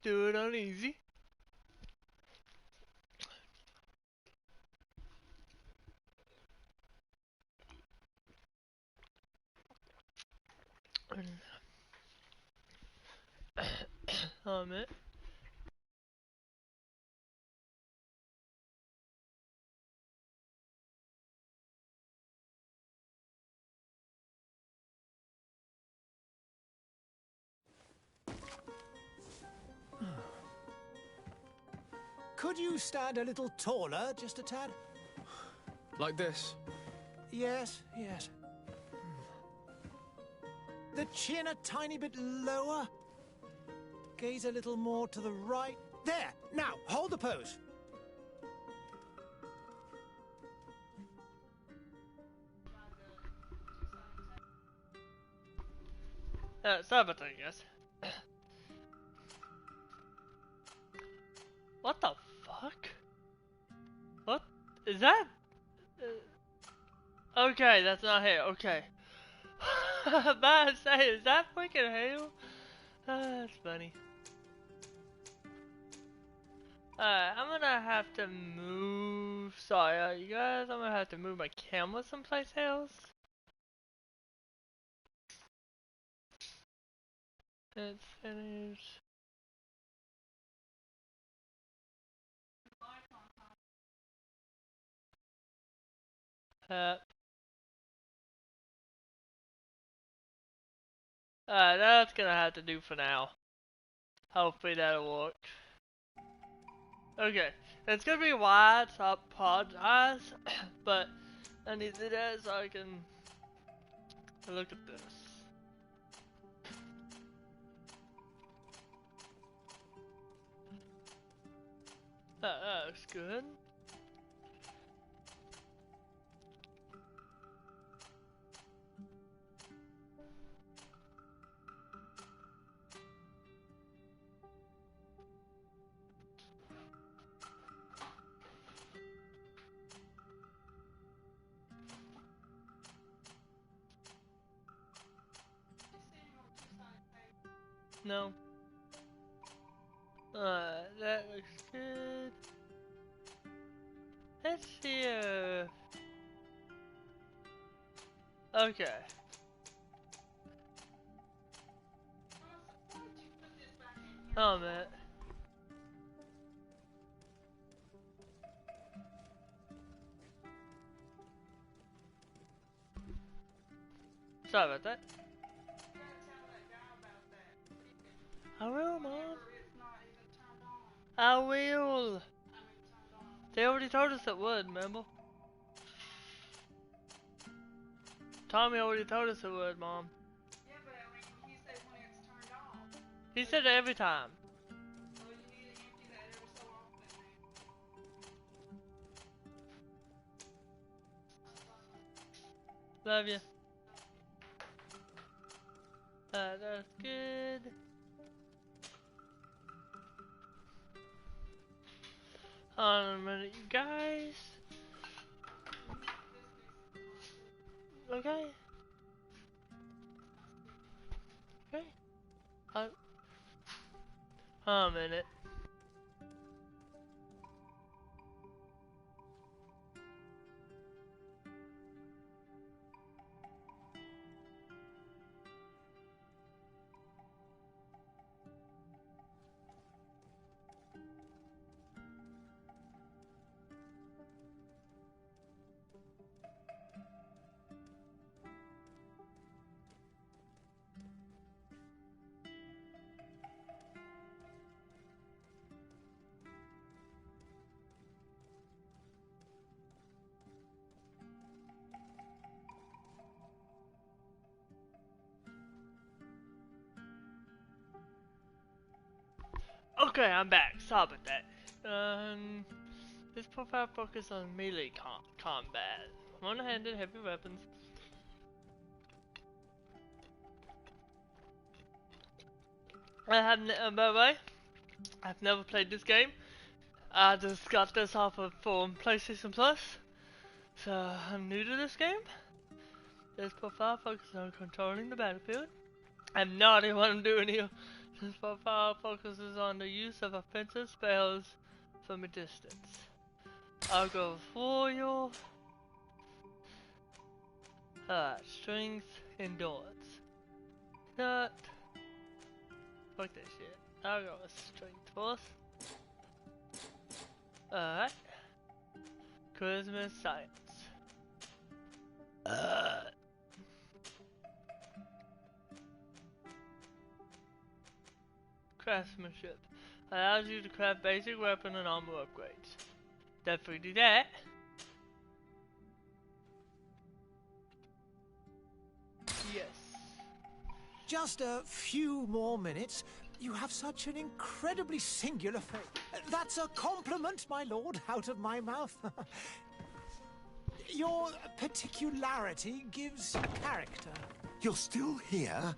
do it on easy. Oh man. Could you stand a little taller, just a tad? Like this? Yes, yes. The chin a tiny bit lower. Gaze a little more to the right. There! Now, hold the pose. Sorry about that, guys. What the fuck? What? Is that? Okay, that's not hair. Okay. About to say, is that freaking hail? That's funny. Alright, I'm gonna have to move. Sorry, you guys, I'm gonna have to move my camera someplace else. Let's finish. That's gonna have to do for now. Hopefully that'll work. Okay, it's gonna be wide, so I apologize, but I need to do that so I can look at this. That looks good. No. That looks good. Let's see. Okay. Oh man. Sorry about that. I will, Mom. I will. They already told us it would, remember? Tommy already told us it would, Mom. Yeah, but I mean, he said when it's turned off. He said it every time. So you need to empty that every so often. Love you. That's good. Hold on a minute, you guys. Okay. Okay. Hold on a minute. Okay, I'm back. Sorry about that. This profile focuses on melee combat. One-handed heavy weapons. By the way, I've never played this game. I just got this off of from PlayStation Plus, so I'm new to this game. This profile focuses on controlling the battlefield. I have no idea what I'm doing here, This profile focuses on the use of offensive spells from a distance. I'll go with Royal. Strength, Endurance. Not. Fuck that shit. I'll go with Strength Force. Alright. Charisma, Science. Craftsmanship. Allows you to craft basic weapon and armor upgrades. Definitely do that. Yes. Just a few more minutes. You have such an incredibly singular face. That's a compliment, my lord, out of my mouth. Your particularity gives character. You're still here?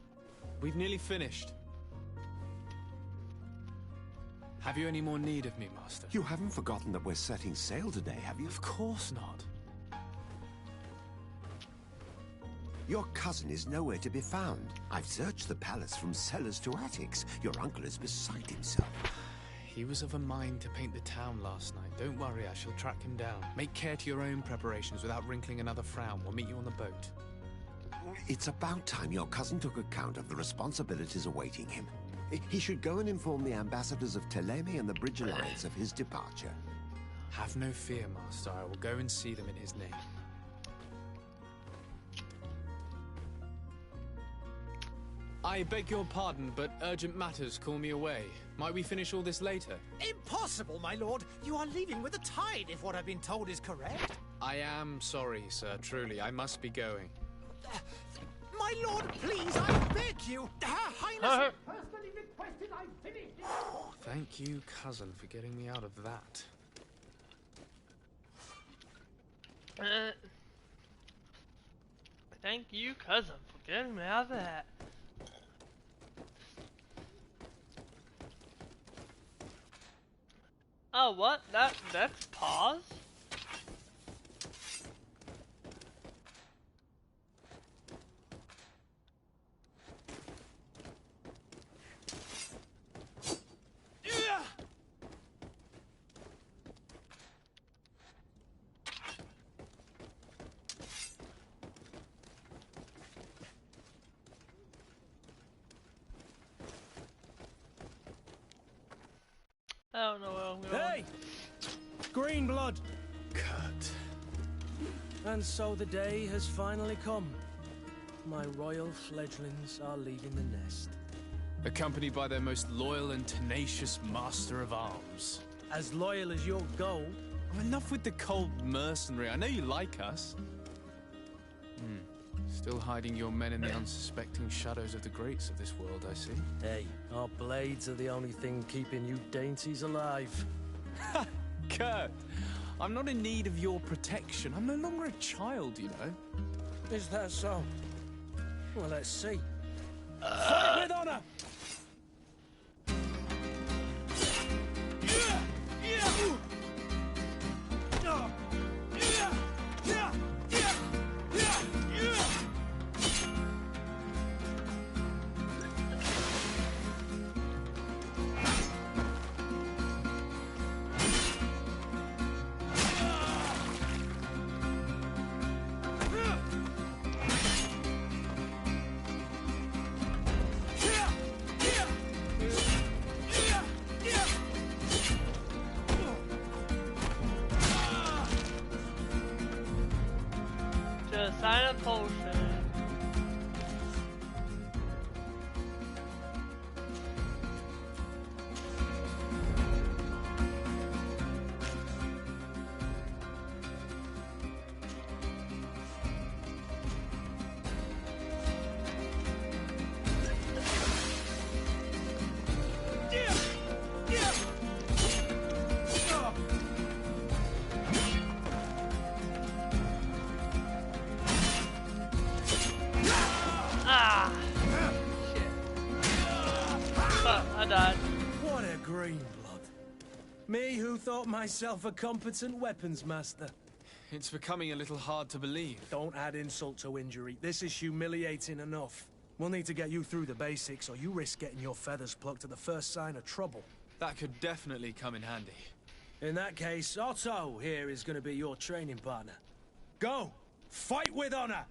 We've nearly finished. Have you any more need of me, Master? You haven't forgotten that we're setting sail today, have you? Of course not. Your cousin is nowhere to be found. I've searched the palace from cellars to attics. Your uncle is beside himself. He was of a mind to paint the town last night. Don't worry, I shall track him down. Make care to your own preparations without wrinkling another frown. We'll meet you on the boat. It's about time your cousin took account of the responsibilities awaiting him. He should go and inform the ambassadors of Telemi and the Bridge Alliance of his departure. Have no fear, Master. I will go and see them in his name. I beg your pardon, but urgent matters call me away. Might we finish all this later? Impossible, my lord. You are leaving with the tide, if what I've been told is correct. I am sorry, sir. Truly, I must be going. My lord, please, I beg you. Her Highness personally requested I finish it. Thank you, cousin, for getting me out of that. Thank you, cousin, for getting me out of that. Oh, what? That's pause? I don't know where I'm going. Hey! Green blood! Kurt. And so the day has finally come. My royal fledglings are leaving the nest. Accompanied by their most loyal and tenacious master of arms. As loyal as your gold. Oh, enough with the cold mercenary. I know you like us. Still hiding your men in the unsuspecting shadows of the greats of this world, I see. Hey, our blades are the only thing keeping you dainties alive. Kurt, I'm not in need of your protection. I'm no longer a child, you know. Is that so? Well, let's see. Fight with honor! Just sign a potion. Ah! Shit. Fuck, I died. What a green blood. Me who thought myself a competent weapons master. It's becoming a little hard to believe. Don't add insult to injury. This is humiliating enough. We'll need to get you through the basics, or you risk getting your feathers plucked at the first sign of trouble. That could definitely come in handy. In that case, Otto here is going to be your training partner. Go! Fight with honor!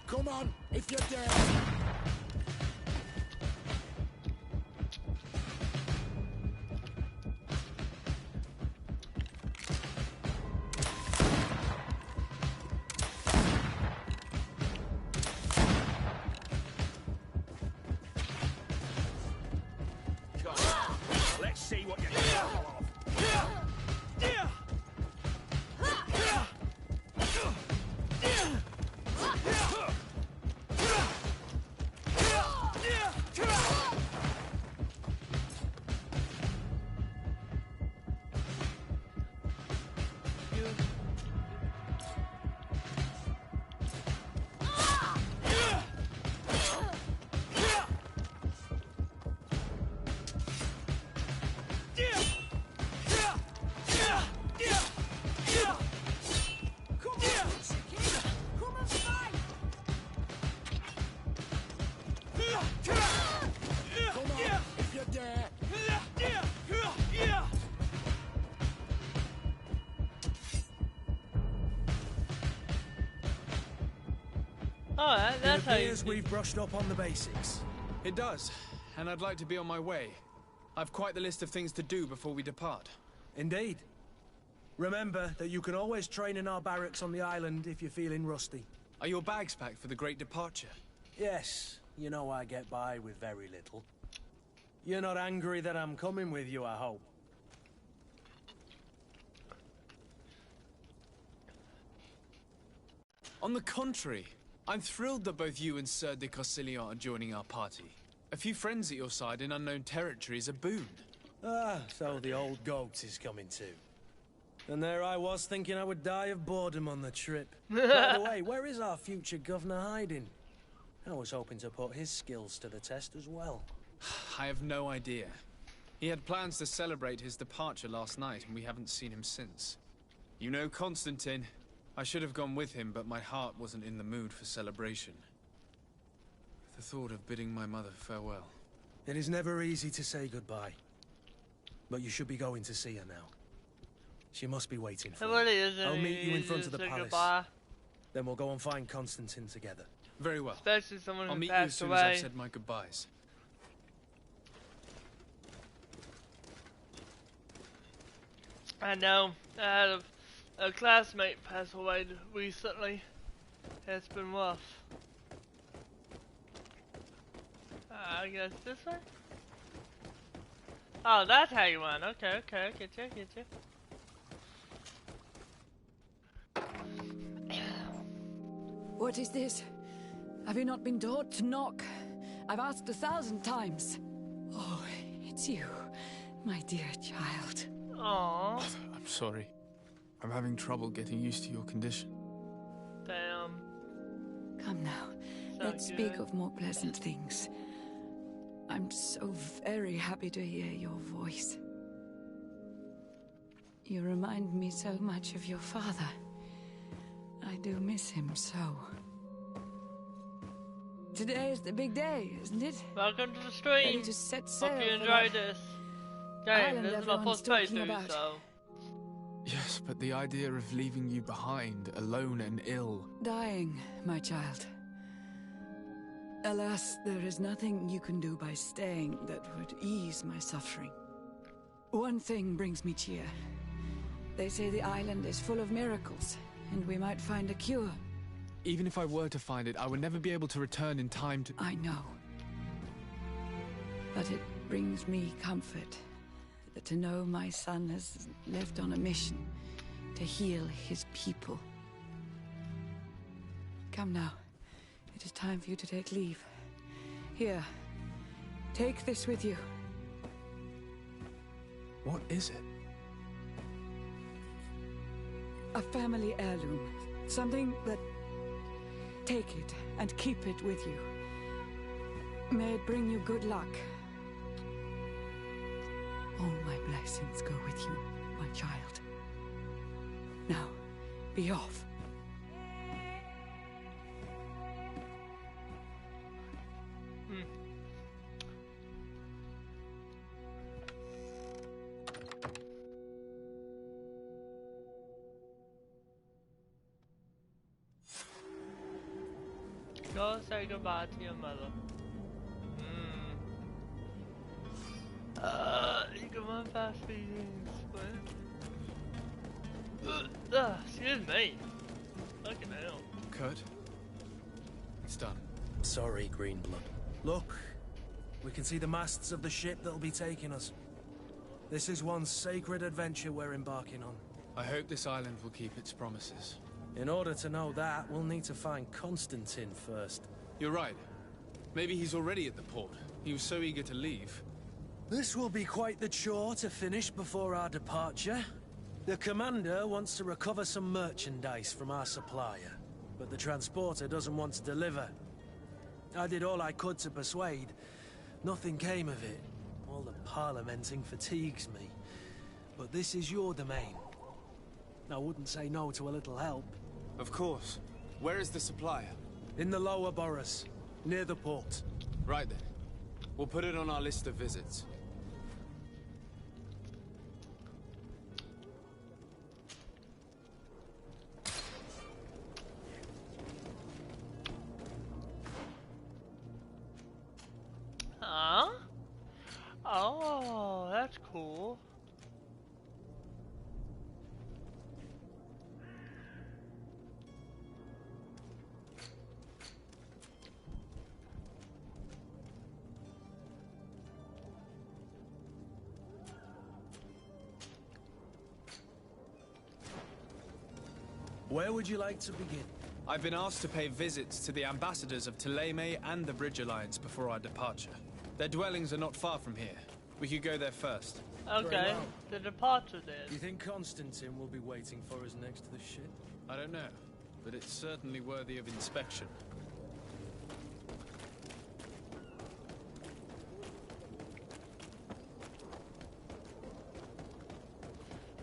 Come on, if you're dead. Let's see what you're capable of. Alright, that's how you appears we've brushed up on the basics. It does, and I'd like to be on my way. I've quite the list of things to do before we depart. Indeed. Remember that you can always train in our barracks on the island if you're feeling rusty. Are your bags packed for the great departure? Yes, you know I get by with very little. You're not angry that I'm coming with you, I hope. On the contrary, I'm thrilled that both you and Sir de Corsillon are joining our party. A few friends at your side in unknown territory is a boon. Ah, so the old goat is coming too. And there I was thinking I would die of boredom on the trip. By the way, where is our future governor hiding? I was hoping to put his skills to the test as well. I have no idea. He had plans to celebrate his departure last night, and we haven't seen him since. You know Constantine. I should have gone with him, but my heart wasn't in the mood for celebration. The thought of bidding my mother farewell. It is never easy to say goodbye. But you should be going to see her now. She must be waiting for It you. really isn't I'll meet you in front of the easy to say palace. goodbye. Then we'll go and find Constantine together. Very well. Especially someone I'll who meet you as passed soon as I've away. said my goodbyes. I know. I had a classmate pass away recently. It's been rough. I guess this way? Oh, that's how you went. Okay, okay, get you. What is this? Have you not been taught to knock? I've asked 1,000 times. Oh, it's you, my dear child. Aww. I'm sorry. I'm having trouble getting used to your condition. Damn. Come now, So let's speak good. of more pleasant things. I'm so very happy to hear your voice. You remind me so much of your father. I do miss him so. Today is the big day, isn't it? Welcome to the Ready stream. to set sail Hope you for enjoyed that this game. island This is my everyone's first talking playthrough, about. so. Yes, but the idea of leaving you behind, alone and ill. Dying, my child. Alas, there is nothing you can do by staying that would ease my suffering. One thing brings me cheer. They say the island is full of miracles, and we might find a cure. Even if I were to find it, I would never be able to return in time to... I know. But it brings me comfort to know my son has left on a mission to heal his people. Come now. It is time for you to take leave. Here, take this with you. What is it? A family heirloom. Something that... Take it and keep it with you. May it bring you good luck. All my blessings go with you, my child. Now, be off. Go say goodbye to your mother. You can run fast feelings. Excuse me. Fucking hell. Kurt? It's done. Sorry, Greenblood. Look, we can see the masts of the ship that'll be taking us. This is one sacred adventure we're embarking on. I hope this island will keep its promises. In order to know that, we'll need to find Constantine first. You're right. Maybe he's already at the port. He was so eager to leave. This will be quite the chore to finish before our departure. The commander wants to recover some merchandise from our supplier, but the transporter doesn't want to deliver. I did all I could to persuade. Nothing came of it. All the parliamenting fatigues me. But this is your domain. I wouldn't say no to a little help. Of course. Where is the supplier? In the lower boroughs, near the port. Right then. We'll put it on our list of visits. Huh? Oh, that's cool. Where would you like to begin? I've been asked to pay visits to the ambassadors of Thélème and the Bridge Alliance before our departure. Their dwellings are not far from here. We could go there first. Okay, well. the departure then. You think Constantine will be waiting for us next to the ship? I don't know, but it's certainly worthy of inspection.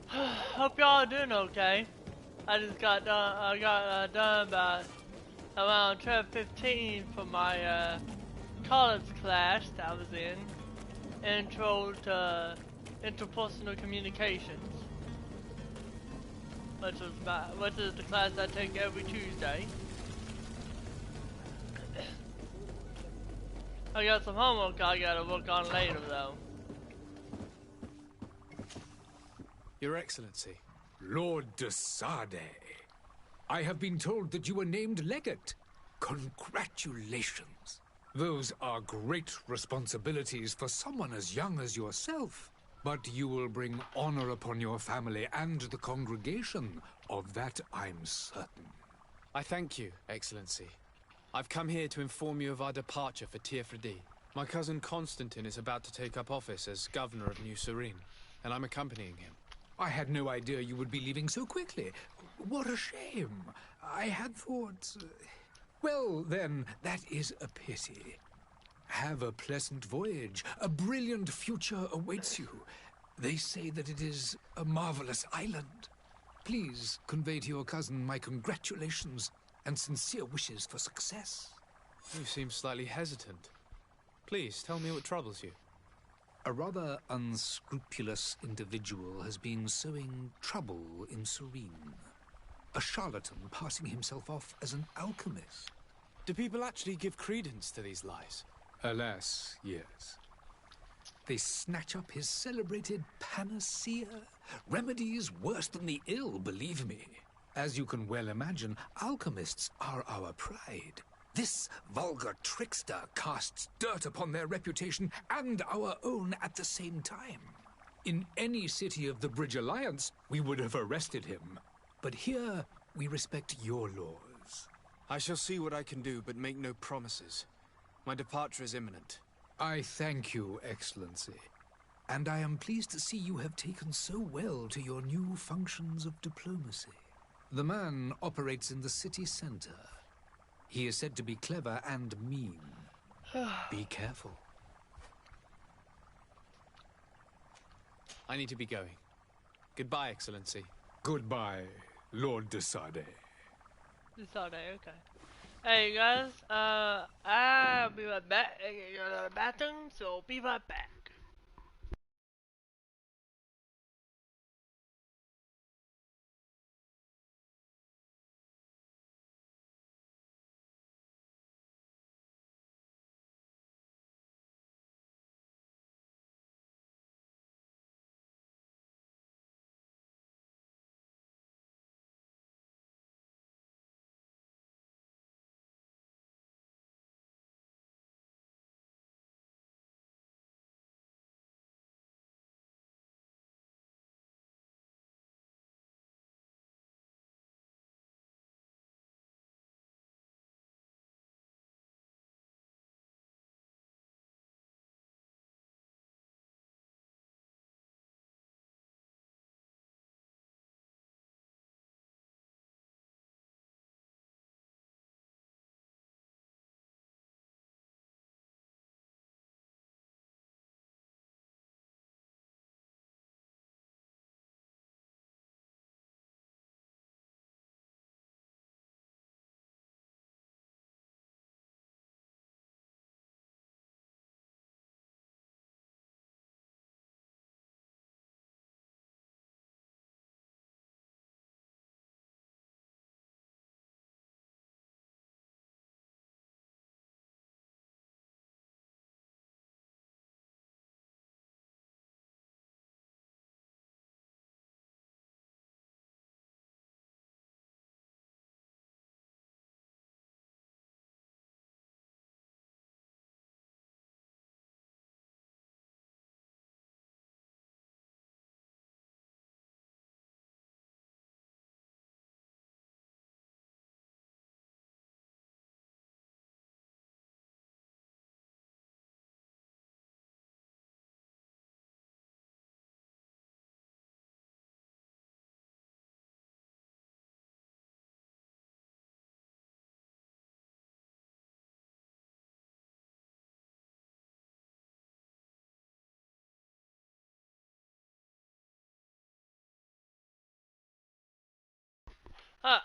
Hope y'all are doing okay. I just got done. I got done about around 12:15 for my college class that I was in, Intro to Interpersonal Communications, which is the class I take every Tuesday. I got some homework I gotta work on later though. Your Excellency. Lord de Sade, I have been told that you were named legate. Congratulations. Those are great responsibilities for someone as young as yourself. But you will bring honor upon your family and the congregation. Of that I'm certain. I thank you, Excellency. I've come here to inform you of our departure for Tirfredi. My cousin Constantine is about to take up office as governor of New Serene, and I'm accompanying him. I had no idea you would be leaving so quickly. What a shame. I had thought... Well, then, that is a pity. Have a pleasant voyage. A brilliant future awaits you. They say that it is a marvelous island. Please convey to your cousin my congratulations and sincere wishes for success. You seem slightly hesitant. Please, tell me what troubles you. A rather unscrupulous individual has been sowing trouble in Serene. A charlatan passing himself off as an alchemist. Do people actually give credence to these lies? Alas, yes. They snatch up his celebrated panacea. Remedies worse than the ill, believe me. As you can well imagine, alchemists are our pride. This vulgar trickster casts dirt upon their reputation and our own at the same time. In any city of the Bridge Alliance, we would have arrested him. But here, we respect your laws. I shall see what I can do, but make no promises. My departure is imminent. I thank you, Excellency. And I am pleased to see you have taken so well to your new functions of diplomacy. The man operates in the city center. He is said to be clever and mean. Be careful. I need to be going. Goodbye, Excellency. Goodbye, Lord de Sade. Saturday, okay. Hey guys, I'll be right back. I gotta go to the bathroom, so be right back.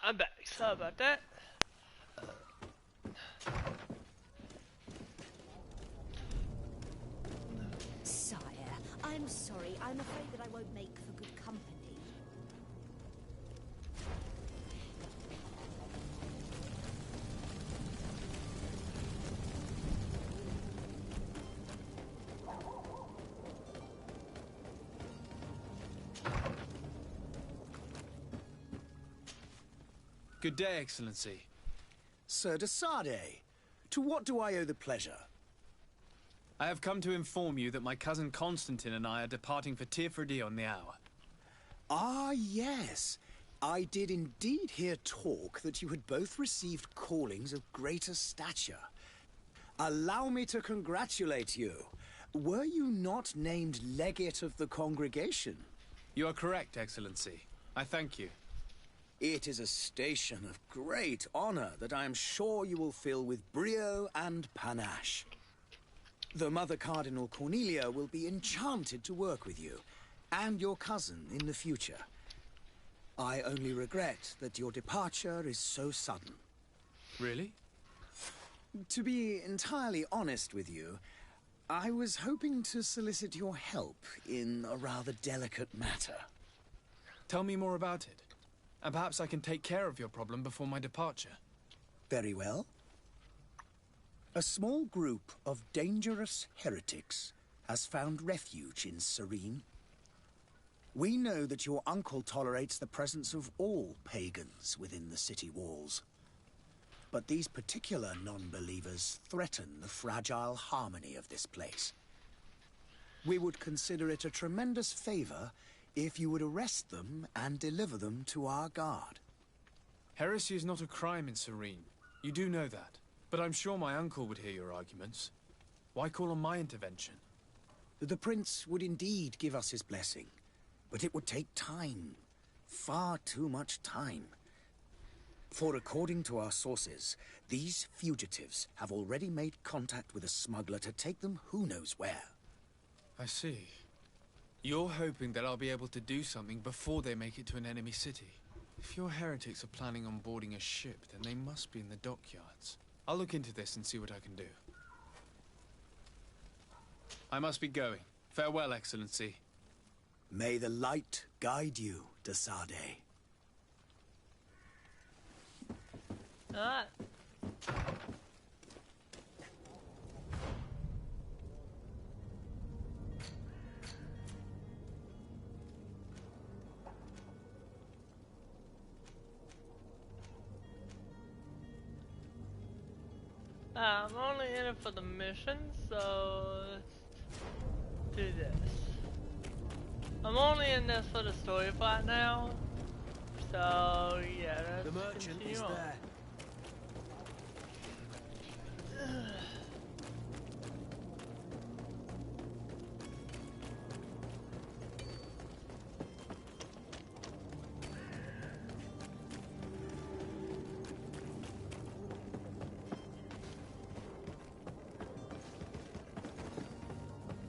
I'm back. Sorry about that. Sire, I'm sorry. I'm afraid that I won't make for good company. Good day, Excellency. Sir de Sade, to what do I owe the pleasure? I have come to inform you that my cousin Constantine and I are departing for Tirfredi on the hour. Ah, yes. I did indeed hear talk that you had both received callings of greater stature. Allow me to congratulate you. Were you not named legate of the congregation? You are correct, Excellency. I thank you. It is a station of great honor that I am sure you will fill with brio and panache. The Mother Cardinal Cornelia will be enchanted to work with you, and your cousin in the future. I only regret that your departure is so sudden. Really? To be entirely honest with you, I was hoping to solicit your help in a rather delicate matter. Tell me more about it. And perhaps I can take care of your problem before my departure. Very well. A small group of dangerous heretics has found refuge in Serene. We know that your uncle tolerates the presence of all pagans within the city walls. But these particular non-believers threaten the fragile harmony of this place. We would consider it a tremendous favor if you would arrest them and deliver them to our guard. Heresy is not a crime in Serene. You do know that. But I'm sure my uncle would hear your arguments. Why call on my intervention? The prince would indeed give us his blessing, but it would take time. Far too much time. For according to our sources, these fugitives have already made contact with a smuggler to take them who knows where. I see. You're hoping that I'll be able to do something before they make it to an enemy city. If your heretics are planning on boarding a ship, then they must be in the dockyards. I'll look into this and see what I can do. I must be going. Farewell, Excellency. May the light guide you, de Sade. Alright. I'm only in it for the mission, so let's do this. I'm only in this for the story part now, so yeah, let's The merchant continue is on. there.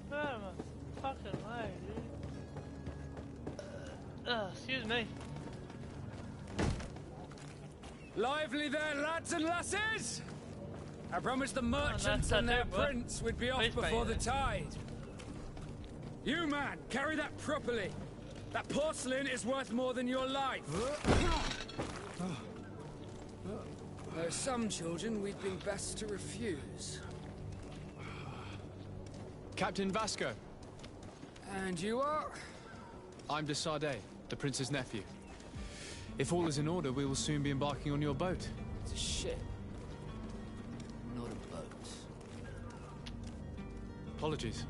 Where am I? Fucking way, dude. Excuse me. Lively there, lads and lasses! I promised the merchants that's and their it, bro. prince we'd be off Face before the painting. tide. You, man, carry that properly. That porcelain is worth more than your life. There are some children we'd been best to refuse. Captain Vasco. And you are? I'm de Sade, the prince's nephew. If all is in order, we will soon be embarking on your boat. It's a ship, not a boat. Apologies.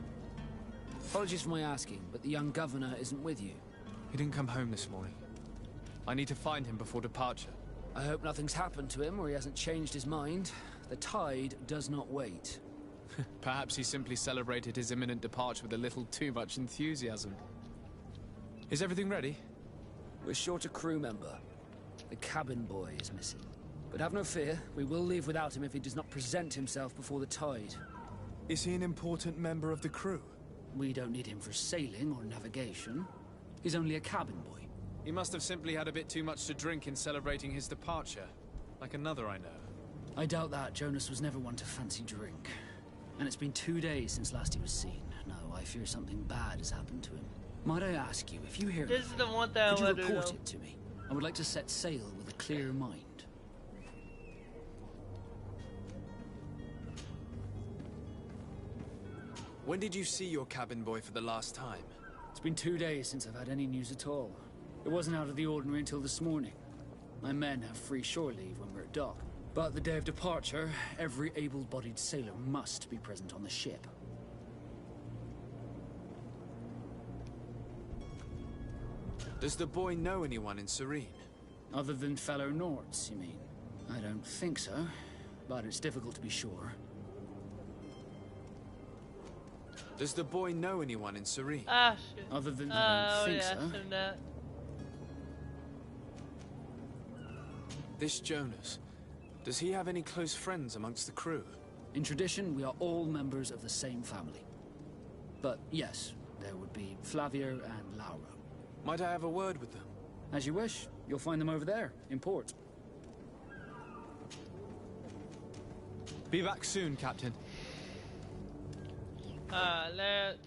Apologies for my asking, but the young governor isn't with you. He didn't come home this morning. I need to find him before departure. I hope nothing's happened to him or he hasn't changed his mind. The tide does not wait. Perhaps he simply celebrated his imminent departure with a little too much enthusiasm. Is everything ready? We're short a crew member. The cabin boy is missing. But have no fear, we will leave without him if he does not present himself before the tide. Is he an important member of the crew? We don't need him for sailing or navigation. He's only a cabin boy. He must have simply had a bit too much to drink in celebrating his departure. Like another I know. I doubt that. Jonas was never one to fancy drink. And it's been 2 days since last he was seen. No, I fear something bad has happened to him. Might I ask you, if you hear This is anything, the one thing I could you want to report know. it to me? I would like to set sail with a clear mind. When did you see your cabin boy for the last time? It's been 2 days since I've had any news at all. It wasn't out of the ordinary until this morning. My men have free shore leave when we're at dock. But the day of departure, every able-bodied sailor must be present on the ship. Does the boy know anyone in Serene? Other than fellow Nords, you mean? I don't think so, but it's difficult to be sure. Does the boy know anyone in Serene? Ah, shit. Other than I Oh, don't think yeah, so. assume that. This Jonas, does he have any close friends amongst the crew? In tradition, we are all members of the same family. But yes, there would be Flavio and Laura. Might I have a word with them? As you wish. You'll find them over there, in port. Be back soon, Captain. Let's...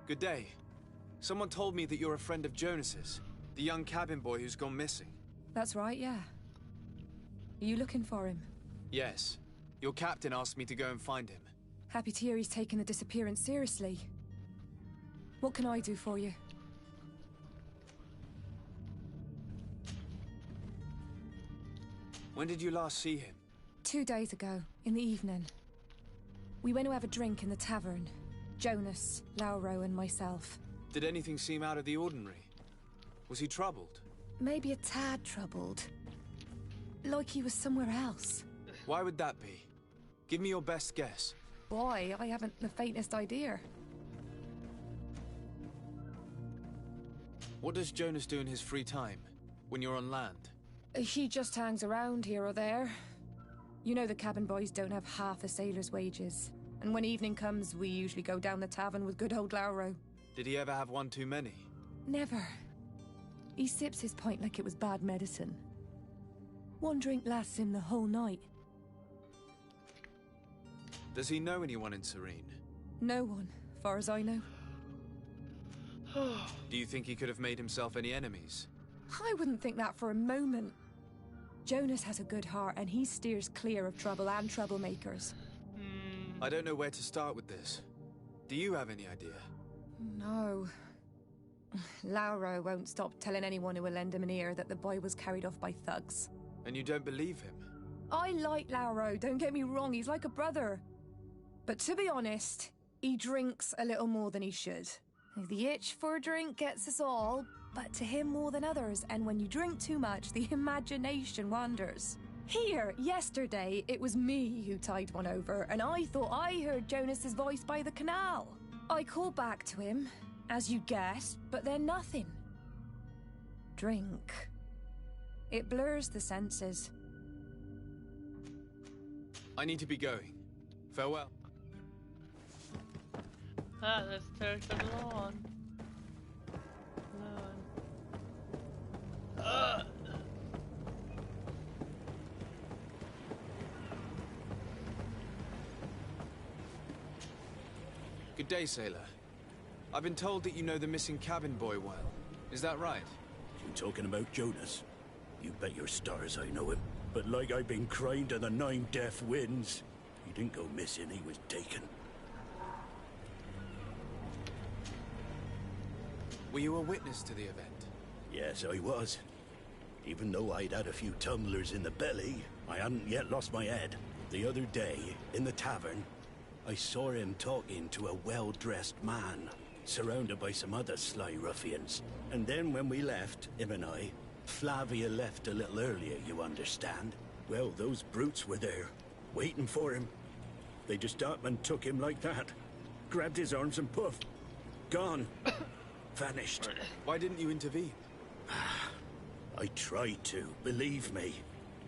Good day. Someone told me that you're a friend of Jonas's, the young cabin boy who's gone missing. That's right, yeah. Are you looking for him? Yes. Your captain asked me to go and find him. Happy to hear he's taken the disappearance seriously. What can I do for you? When did you last see him? 2 days ago, in the evening. We went to have a drink in the tavern. Jonas, Lauro, and myself. Did anything seem out of the ordinary? Was he troubled? Maybe a tad troubled. Like he was somewhere else. Why would that be? Give me your best guess. Boy, I haven't the faintest idea. What does Jonas do in his free time, when you're on land? He just hangs around here or there. You know the cabin boys don't have half a sailor's wages. And when evening comes, we usually go down the tavern with good old Lauro. Did he ever have one too many? Never. He sips his pint like it was bad medicine. One drink lasts him the whole night. Does he know anyone in Serene? No one, far as I know. Do you think he could have made himself any enemies? I wouldn't think that for a moment. Jonas has a good heart and he steers clear of trouble and troublemakers. I don't know where to start with this. Do you have any idea? No. Lauro won't stop telling anyone who will lend him an ear that the boy was carried off by thugs. And you don't believe him? I like Lauro, don't get me wrong, he's like a brother. But to be honest, he drinks a little more than he should. The itch for a drink gets us all, but to him more than others, and when you drink too much, the imagination wanders. Here, yesterday, it was me who tied one over, and I thought I heard Jonas's voice by the canal. I called back to him, as you guessed, but then nothing. Drink. It blurs the senses. I need to be going. Farewell. Let's take the lawn. Good day, sailor. I've been told that you know the missing cabin boy well. Is that right? You talking about Jonas? You bet your stars I know him. But like I've been crying to the 9 deaf winds, he didn't go missing, he was taken. Were you a witness to the event? Yes, I was. Even though I'd had a few tumblers in the belly, I hadn't yet lost my head. The other day, in the tavern, I saw him talking to a well-dressed man, surrounded by some other sly ruffians. And then when we left, him and I, Flavia left a little earlier, you understand? Well, those brutes were there, waiting for him. They just up and took him like that. Grabbed his arms and poof. Gone. Vanished. Why didn't you intervene? I tried to, believe me.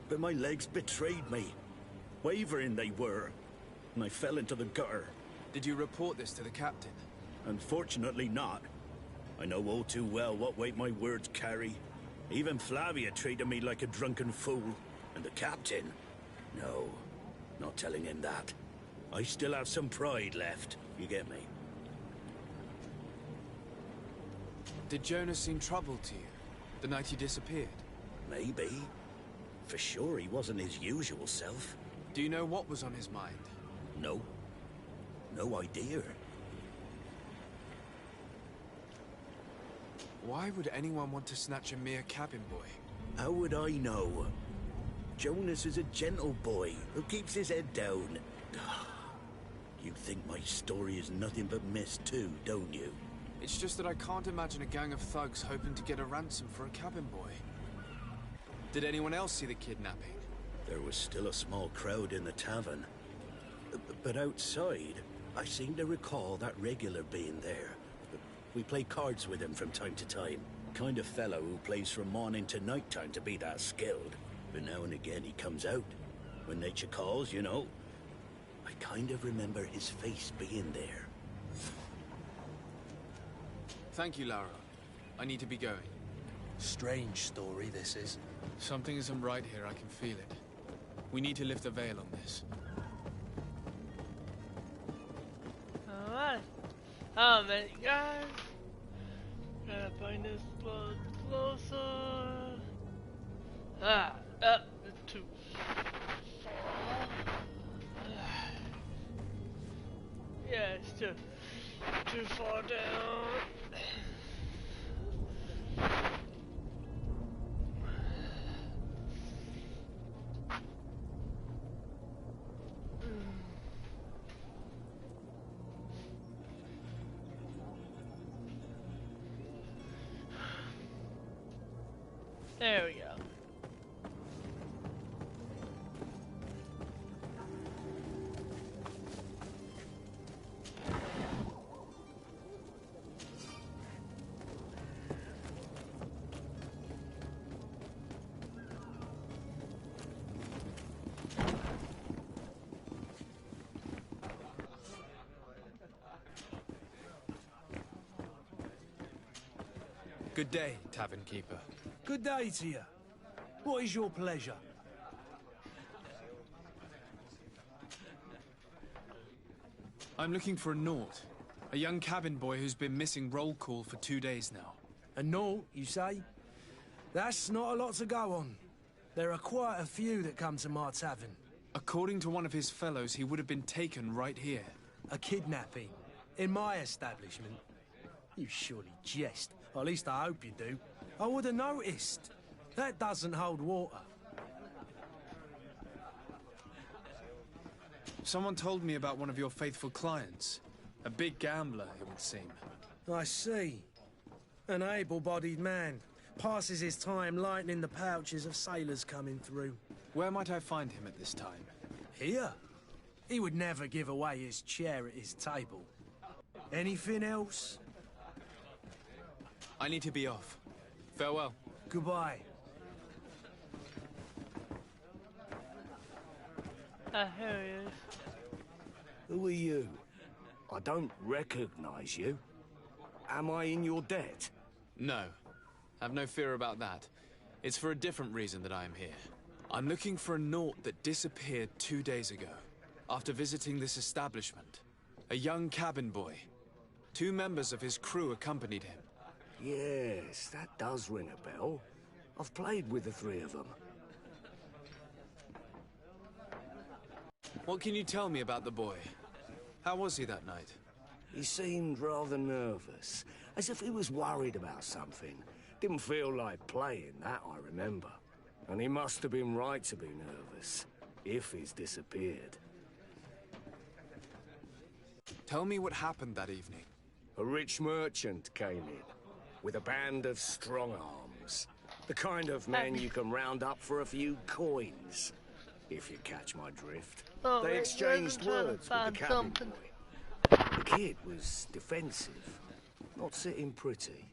But my legs betrayed me. Wavering they were. And I fell into the gutter. Did you report this to the captain? Unfortunately not. I know all too well what weight my words carry. Even Flavia treated me like a drunken fool. And the captain? No, not telling him that. I still have some pride left, you get me? Did Jonas seem troubled to you, the night he disappeared? Maybe. For sure he wasn't his usual self. Do you know what was on his mind? No. No idea. Why would anyone want to snatch a mere cabin boy? How would I know? Jonas is a gentle boy who keeps his head down. You think my story is nothing but mist too, don't you? It's just that I can't imagine a gang of thugs hoping to get a ransom for a cabin boy. Did anyone else see the kidnapping? There was still a small crowd in the tavern. But outside, I seem to recall that regular being there. We play cards with him from time to time. Kind of fellow who plays from morning to night time to be that skilled. But now and again he comes out. When nature calls, you know. I kind of remember his face being there. Thank you, Lara. I need to be going. Strange story, this is. Something isn't right here, I can feel it. We need to lift the veil on this. Alright. Oh man, guys. Gotta bring this closer. It's too far. Yeah, it's too Too far down. There we go. Good day, tavern keeper. Good day to you. What is your pleasure? I'm looking for a Naut, a young cabin boy who's been missing roll call for 2 days now. A Naut, you say? That's not a lot to go on. There are quite a few that come to my tavern. According to one of his fellows, he would have been taken right here. A kidnapping? In my establishment? You surely jest. Or at least I hope you do. I would have noticed. That doesn't hold water. Someone told me about one of your faithful clients. A big gambler, it would seem. I see. An able-bodied man. Passes his time lightening the pouches of sailors coming through. Where might I find him at this time? Here? He would never give away his chair at his table. Anything else? I need to be off. Farewell. Goodbye. Here he is. Who are you? I don't recognize you. Am I in your debt? No. Have no fear about that. It's for a different reason that I am here. I'm looking for a Naut that disappeared 2 days ago, after visiting this establishment. A young cabin boy. 2 members of his crew accompanied him. Yes, that does ring a bell. I've played with the 3 of them. What can you tell me about the boy? How was he that night? He seemed rather nervous, as if he was worried about something. Didn't feel like playing, that I remember. And he must have been right to be nervous, if he's disappeared. Tell me what happened that evening. A rich merchant came in, with a band of strong arms. The kind of men you can round up for a few coins, if you catch my drift. Oh, They exchanged words with the cabin boy. The kid was defensive, not sitting pretty.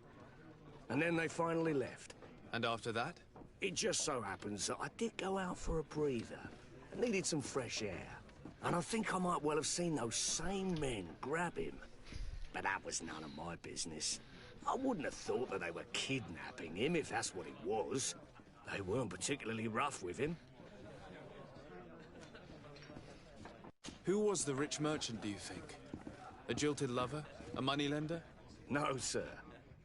And then they finally left. And after that? It just so happens that I did go out for a breather. I needed some fresh air. And I think I might well have seen those same men grab him. But that was none of my business. I wouldn't have thought that they were kidnapping him if that's what it was. They weren't particularly rough with him. Who was the rich merchant, do you think? A jilted lover? A moneylender? No, sir.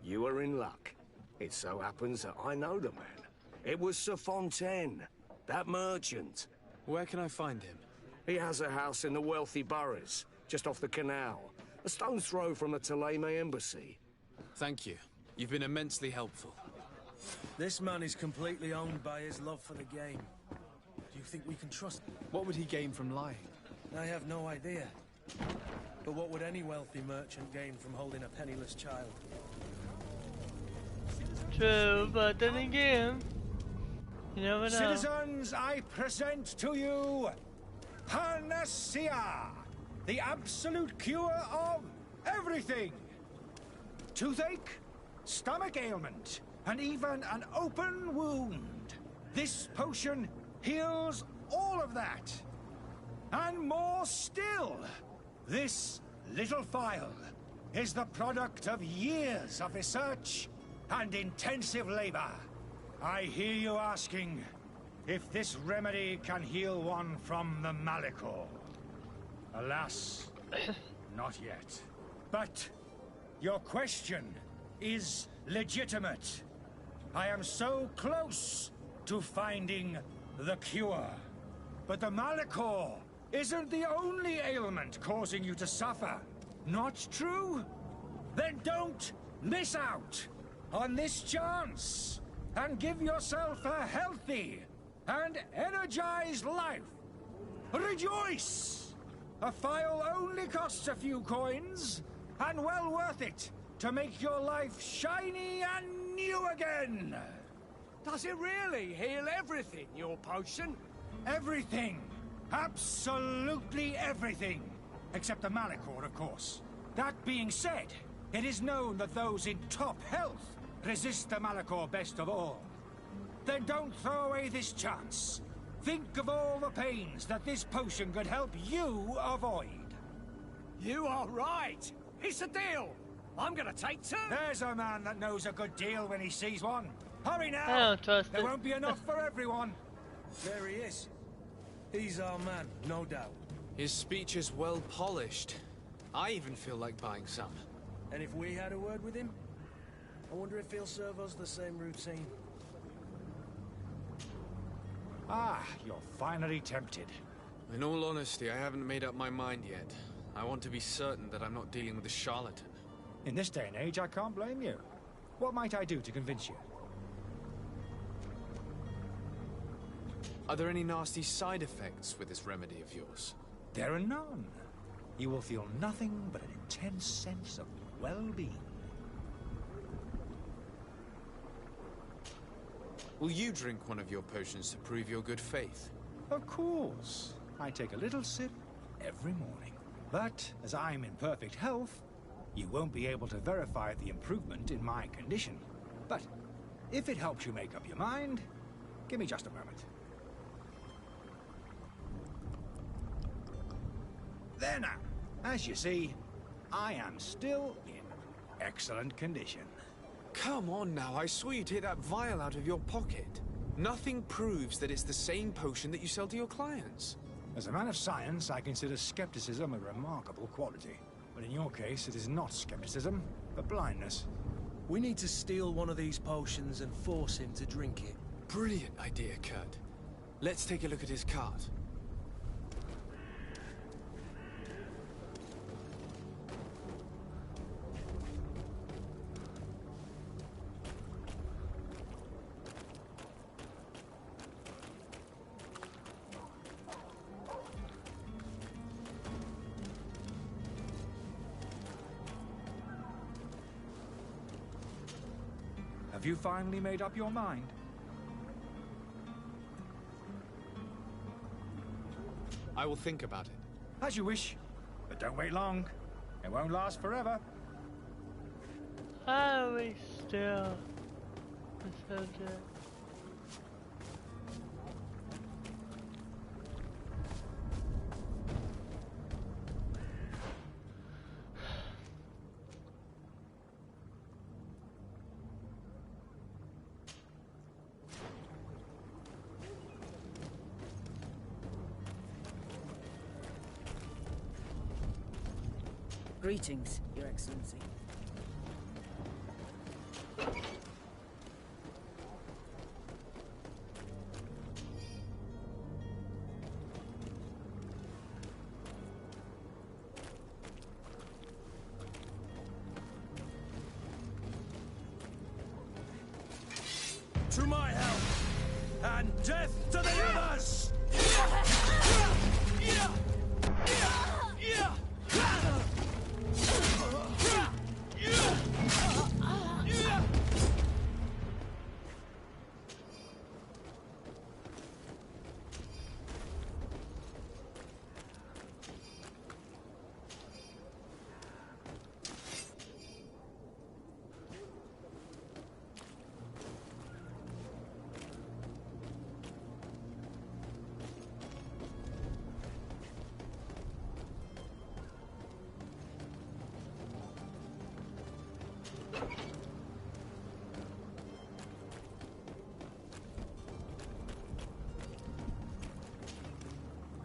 You are in luck. It so happens that I know the man. It was Sir Fontaine, that merchant. Where can I find him? He has a house in the wealthy boroughs, just off the canal. A stone's throw from the Thélème embassy. Thank you. You've been immensely helpful. This man is completely owned by his love for the game. Do you think we can trust him? What would he gain from lying? I have no idea. But what would any wealthy merchant gain from holding a penniless child? True, but then again, you never know. Citizens, I present to you Panacea, the absolute cure of everything. Toothache, stomach ailment, and even an open wound. This potion heals all of that. And more still, this little phial is the product of years of research and intensive labor. I hear you asking if this remedy can heal one from the Malachor. Alas, not yet. But your question is legitimate. I am so close to finding the cure. But the Malachor isn't the only ailment causing you to suffer. Not true? Then don't miss out on this chance and give yourself a healthy and energized life. Rejoice! A file only costs a few coins, and well worth it to make your life shiny and new again. Does it really heal everything, your potion? Everything. Absolutely everything. Except the Malachor, of course. That being said, it is known that those in top health resist the Malachor best of all. Then don't throw away this chance. Think of all the pains that this potion could help you avoid. You are right. It's a deal. I'm gonna take two. There's a man that knows a good deal when he sees one. Hurry now. I don't trust There it. won't be enough for everyone. There he is. He's our man, no doubt. His speech is well polished. I even feel like buying some. And if we had a word with him, I wonder if he'll serve us the same routine. Ah, you're finally tempted. In all honesty, I haven't made up my mind yet. I want to be certain that I'm not dealing with a charlatan. In this day and age, I can't blame you. What might I do to convince you? Are there any nasty side effects with this remedy of yours? There are none. You will feel nothing but an intense sense of well-being. Will you drink one of your potions to prove your good faith? Of course. I take a little sip every morning. But as I'm in perfect health, you won't be able to verify the improvement in my condition. But if it helps you make up your mind, give me just a moment. There now. As you see, I am still in excellent condition. Come on now, I saw you take that vial out of your pocket. Nothing proves that it's the same potion that you sell to your clients. As a man of science, I consider skepticism a remarkable quality. But in your case, it is not skepticism, but blindness. We need to steal one of these potions and force him to drink it. Brilliant idea, Kurt. Let's take a look at his cart. Have you finally made up your mind? I will think about it. As you wish, but don't wait long. It won't last forever. Are we still? It's so good. Greetings, Your Excellency. To my health, and death to the others!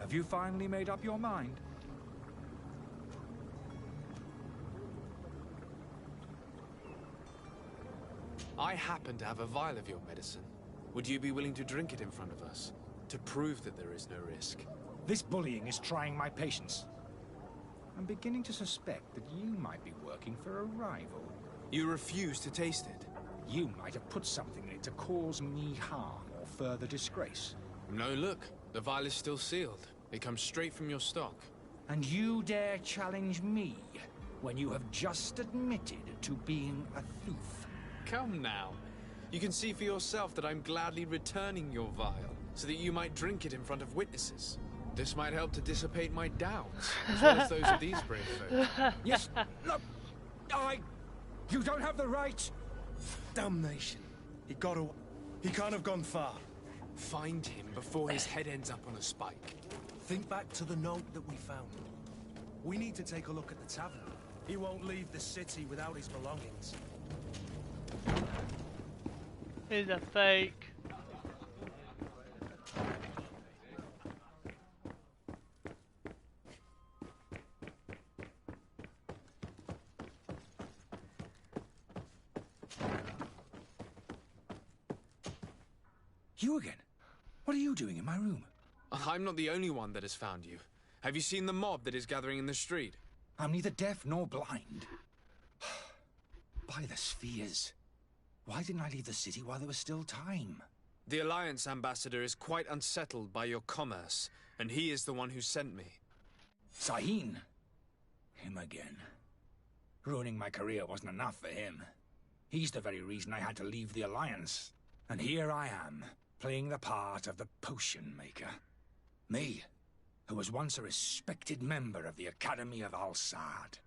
Have you finally made up your mind? I happen to have a vial of your medicine. Would you be willing to drink it in front of us? To prove that there is no risk? This bullying is trying my patience. I'm beginning to suspect that you might be working for a rival. You refuse to taste it. You might have put something in it to cause me harm or further disgrace. No, look. The vial is still sealed. It comes straight from your stock. And you dare challenge me when you have just admitted to being a thief? Come now. You can see for yourself that I'm gladly returning your vial, so that you might drink it in front of witnesses. This might help to dissipate my doubts, as well as those of these brave folk. Yes, look, you don't have the right. Damnation. He can't have gone far. Find him before his head ends up on a spike. Think back to the note that we found. We need to take a look at the tavern. He won't leave the city without his belongings. He's a fake. You again? What are you doing in my room? I'm not the only one that has found you. Have you seen the mob that is gathering in the street? I'm neither deaf nor blind. By the spheres. Why didn't I leave the city while there was still time? The Alliance ambassador is quite unsettled by your commerce, and he is the one who sent me. Sahin. Him again. Ruining my career wasn't enough for him. He's the very reason I had to leave the Alliance. And here I am, playing the part of the potion maker. Me, who was once a respected member of the Academy of Al-Sad.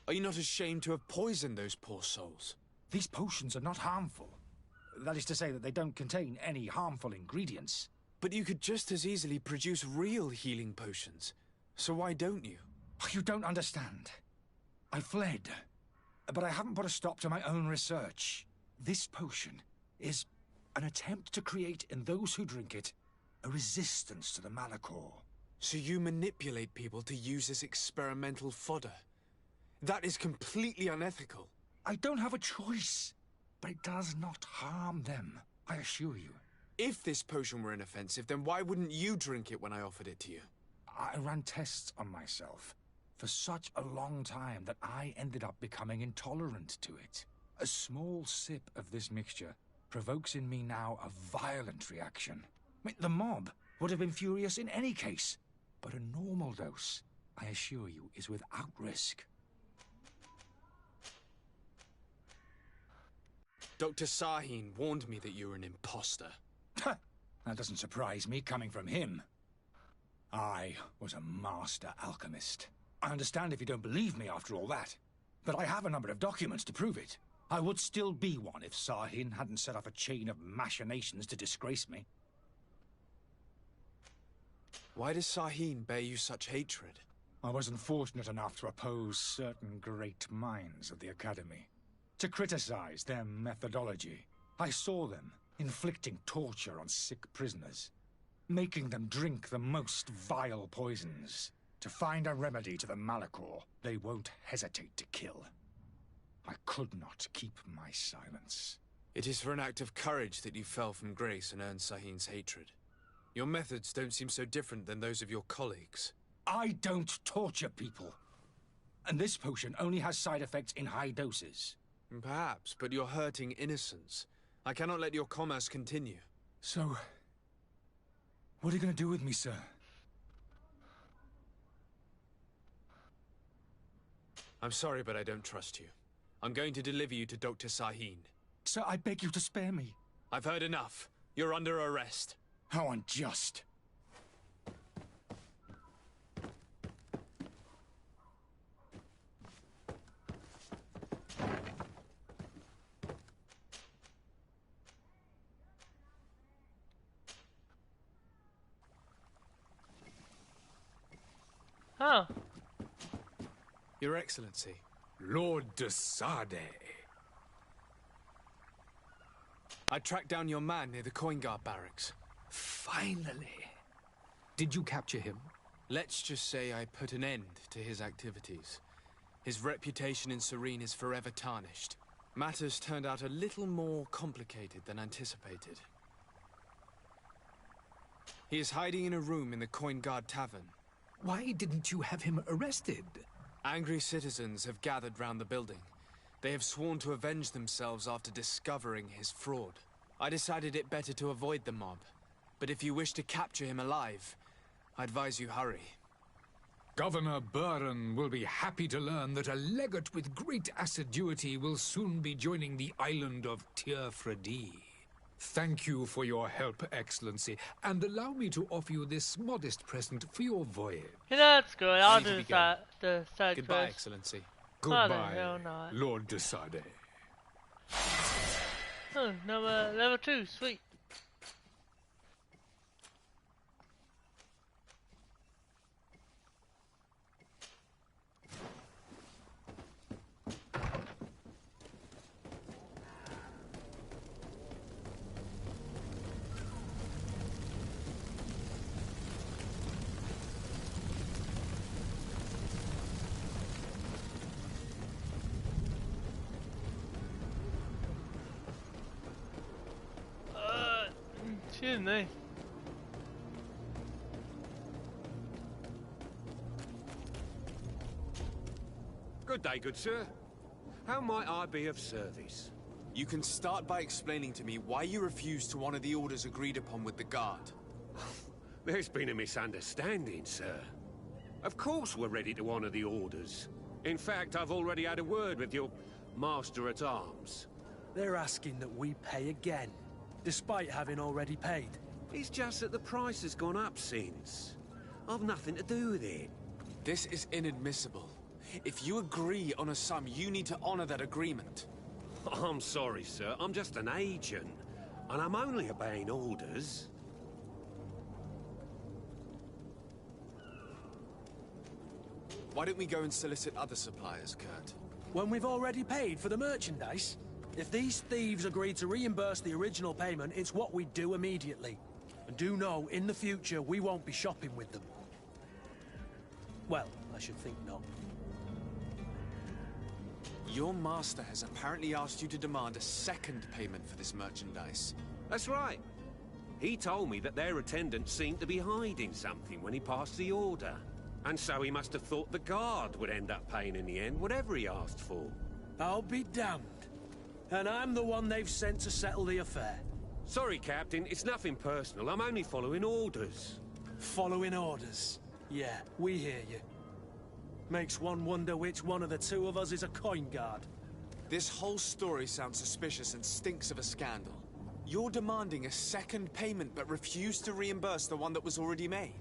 Are you not ashamed to have poisoned those poor souls? These potions are not harmful. That is to say that they don't contain any harmful ingredients. But you could just as easily produce real healing potions. So why don't you? You don't understand. I fled, but I haven't put a stop to my own research. This potion is an attempt to create in those who drink it a resistance to the Malachor. So you manipulate people to use as experimental fodder? That is completely unethical. I don't have a choice, but it does not harm them, I assure you. If this potion were inoffensive, then why wouldn't you drink it when I offered it to you? I ran tests on myself for such a long time that I ended up becoming intolerant to it. A small sip of this mixture provokes in me now a violent reaction. The mob would have been furious in any case, but a normal dose, I assure you, is without risk. Dr. Sahin warned me that you were an imposter. That doesn't surprise me, coming from him. I was a master alchemist. I understand if you don't believe me after all that, but I have a number of documents to prove it. I would still be one if Sahin hadn't set off a chain of machinations to disgrace me. Why does Sahin bear you such hatred? I wasn't fortunate enough to oppose certain great minds of the Academy, to criticize their methodology. I saw them inflicting torture on sick prisoners, making them drink the most vile poisons. To find a remedy to the Malachor, they won't hesitate to kill. I could not keep my silence. It is for an act of courage that you fell from grace and earned Sahin's hatred. Your methods don't seem so different than those of your colleagues. I don't torture people. And this potion only has side effects in high doses. Perhaps, but you're hurting innocents. I cannot let your commerce continue. So, what are you going to do with me, sir? I'm sorry, but I don't trust you. I'm going to deliver you to Dr. Sahin. Sir, I beg you to spare me. I've heard enough. You're under arrest. How unjust. Huh. Your Excellency. Lord de Sade. I tracked down your man near the coin guard barracks. Finally. Did you capture him? Let's just say I put an end to his activities. His reputation in Serene is forever tarnished. Matters turned out a little more complicated than anticipated. He is hiding in a room in the Coin Guard Tavern. Why didn't you have him arrested? Angry citizens have gathered round the building. They have sworn to avenge themselves after discovering his fraud. I decided it better to avoid the mob. But if you wish to capture him alive, I advise you hurry. Governor Buren will be happy to learn that a legate with great assiduity will soon be joining the island of Tierfredi. Thank you for your help, Excellency, and allow me to offer you this modest present for your voyage. Yeah, that's good. I'll do that. The side Goodbye, quest. Excellency. Goodbye, hell not. Lord de Sade. Oh, number level 2, sweet. Excuse me. Good day, good sir. How might I be of service? You can start by explaining to me why you refused to honor the orders agreed upon with the guard. There's been a misunderstanding, sir. Of course we're ready to honor the orders. In fact, I've already had a word with your master-at-arms. They're asking that we pay again, despite having already paid. It's just that the price has gone up since. I've nothing to do with it. This is inadmissible. If you agree on a sum, you need to honor that agreement. I'm sorry, sir. I'm just an agent. And I'm only obeying orders. Why don't we go and solicit other suppliers, Kurt? When we've already paid for the merchandise? If these thieves agree to reimburse the original payment, it's what we do immediately. And do know, in the future, we won't be shopping with them. Well, I should think not. Your master has apparently asked you to demand a second payment for this merchandise. That's right. He told me that their attendant seemed to be hiding something when he passed the order. And so he must have thought the guard would end up paying in the end, whatever he asked for. I'll be damned. And I'm the one they've sent to settle the affair. Sorry, Captain, it's nothing personal. I'm only following orders. Following orders? Yeah, we hear you. Makes one wonder which one of the two of us is a coin guard. This whole story sounds suspicious and stinks of a scandal. You're demanding a second payment but refuse to reimburse the one that was already made.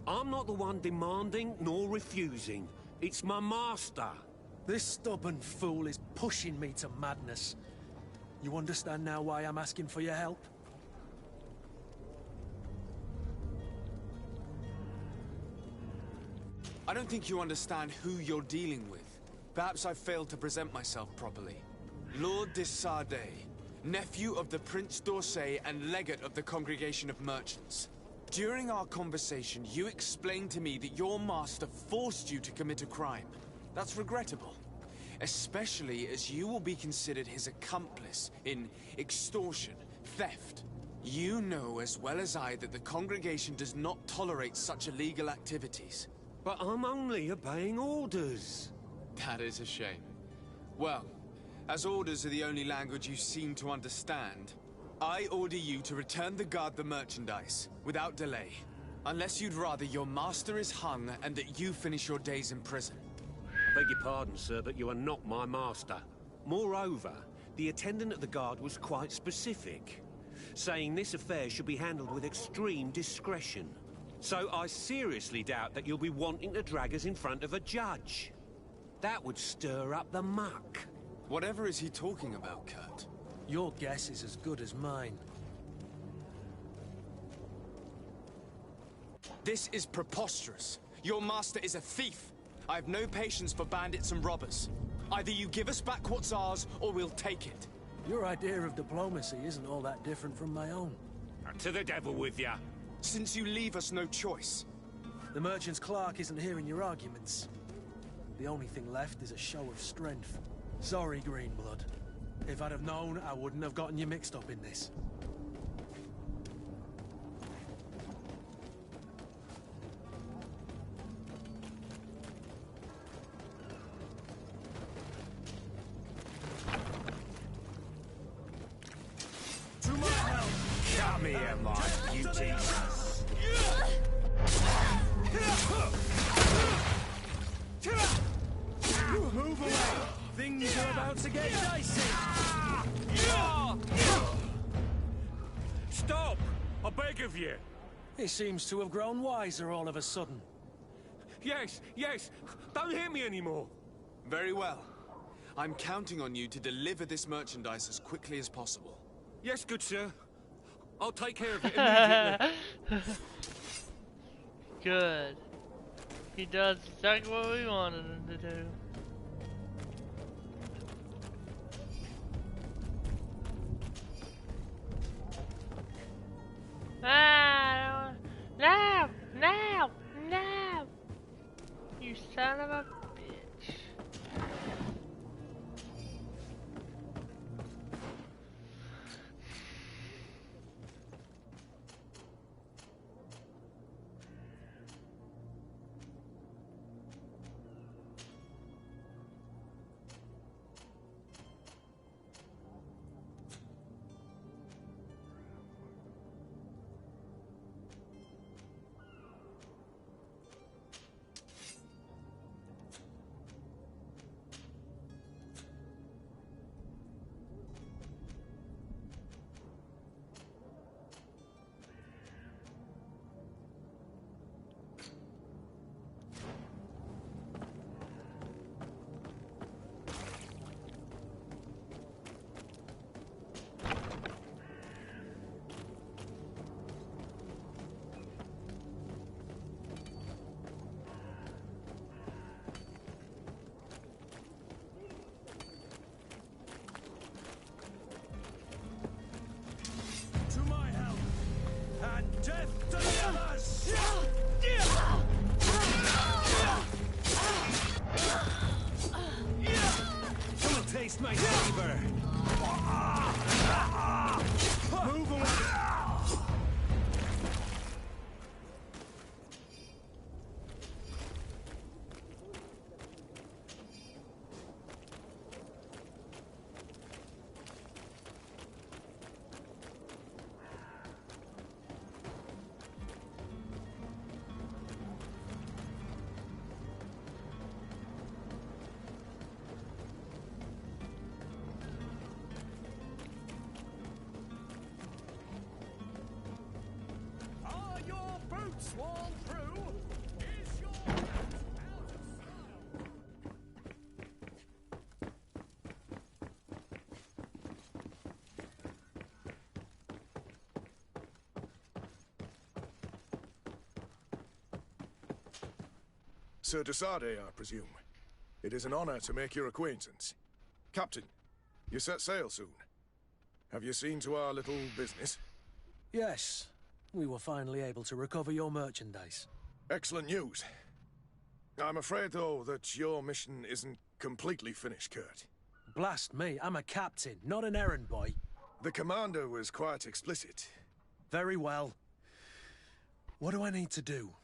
I'm not the one demanding nor refusing. It's my master. This stubborn fool is pushing me to madness. You understand now why I'm asking for your help? I don't think you understand who you're dealing with. Perhaps I failed to present myself properly. Lord de Sade, nephew of the Prince d'Orsay and legate of the Congregation of Merchants. During our conversation, you explained to me that your master forced you to commit a crime. That's regrettable. Especially as you will be considered his accomplice in extortion, theft. You know as well as I that the Congregation does not tolerate such illegal activities. But I'm only obeying orders. That is a shame. Well, as orders are the only language you seem to understand, I order you to return the guard the merchandise, without delay. Unless you'd rather your master is hung and that you finish your days in prison. I beg your pardon, sir, but you are not my master. Moreover, the attendant at the guard was quite specific, saying this affair should be handled with extreme discretion. So I seriously doubt that you'll be wanting to drag us in front of a judge. That would stir up the muck. Whatever is he talking about, Kurt? Your guess is as good as mine. This is preposterous. Your master is a thief. I have no patience for bandits and robbers. Either you give us back what's ours, or we'll take it. Your idea of diplomacy isn't all that different from my own. To the devil with ya. Since you leave us no choice. The merchant's clerk isn't hearing your arguments. The only thing left is a show of strength. Sorry, Greenblood. If I'd have known, I wouldn't have gotten you mixed up in this. Fear my beauty. Move away! Things are about to get dicey! Stop! I beg of you! He seems to have grown wiser all of a sudden. Yes, yes! Don't hit me anymore! Very well. I'm counting on you to deliver this merchandise as quickly as possible. Yes, good sir. I'll take care of it immediately. Good. He does exactly what we wanted him to do. Ah, no, no, no! You son of a bitch. Death to the others! Come and taste my flavor! Move away! Swan through? Is your out of style? Sir Desade, I presume. It is an honor to make your acquaintance. Captain, you set sail soon. Have you seen to our little business? Yes. We were finally able to recover your merchandise. Excellent news. I'm afraid, though, that your mission isn't completely finished, Kurt. Blast me, I'm a captain, not an errand boy. The commander was quite explicit. Very well. What do I need to do?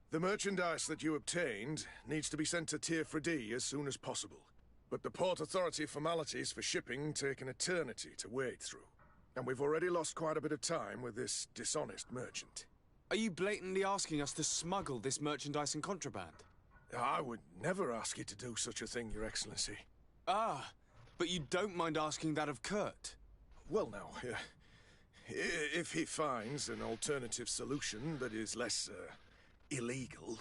The merchandise that you obtained needs to be sent to Tier 4D as soon as possible. But the Port Authority formalities for shipping take an eternity to wade through. And we've already lost quite a bit of time with this dishonest merchant. Are you blatantly asking us to smuggle this merchandise in contraband? I would never ask you to do such a thing, Your Excellency. Ah, but you don't mind asking that of Kurt? Well, now, if he finds an alternative solution that is less, illegal,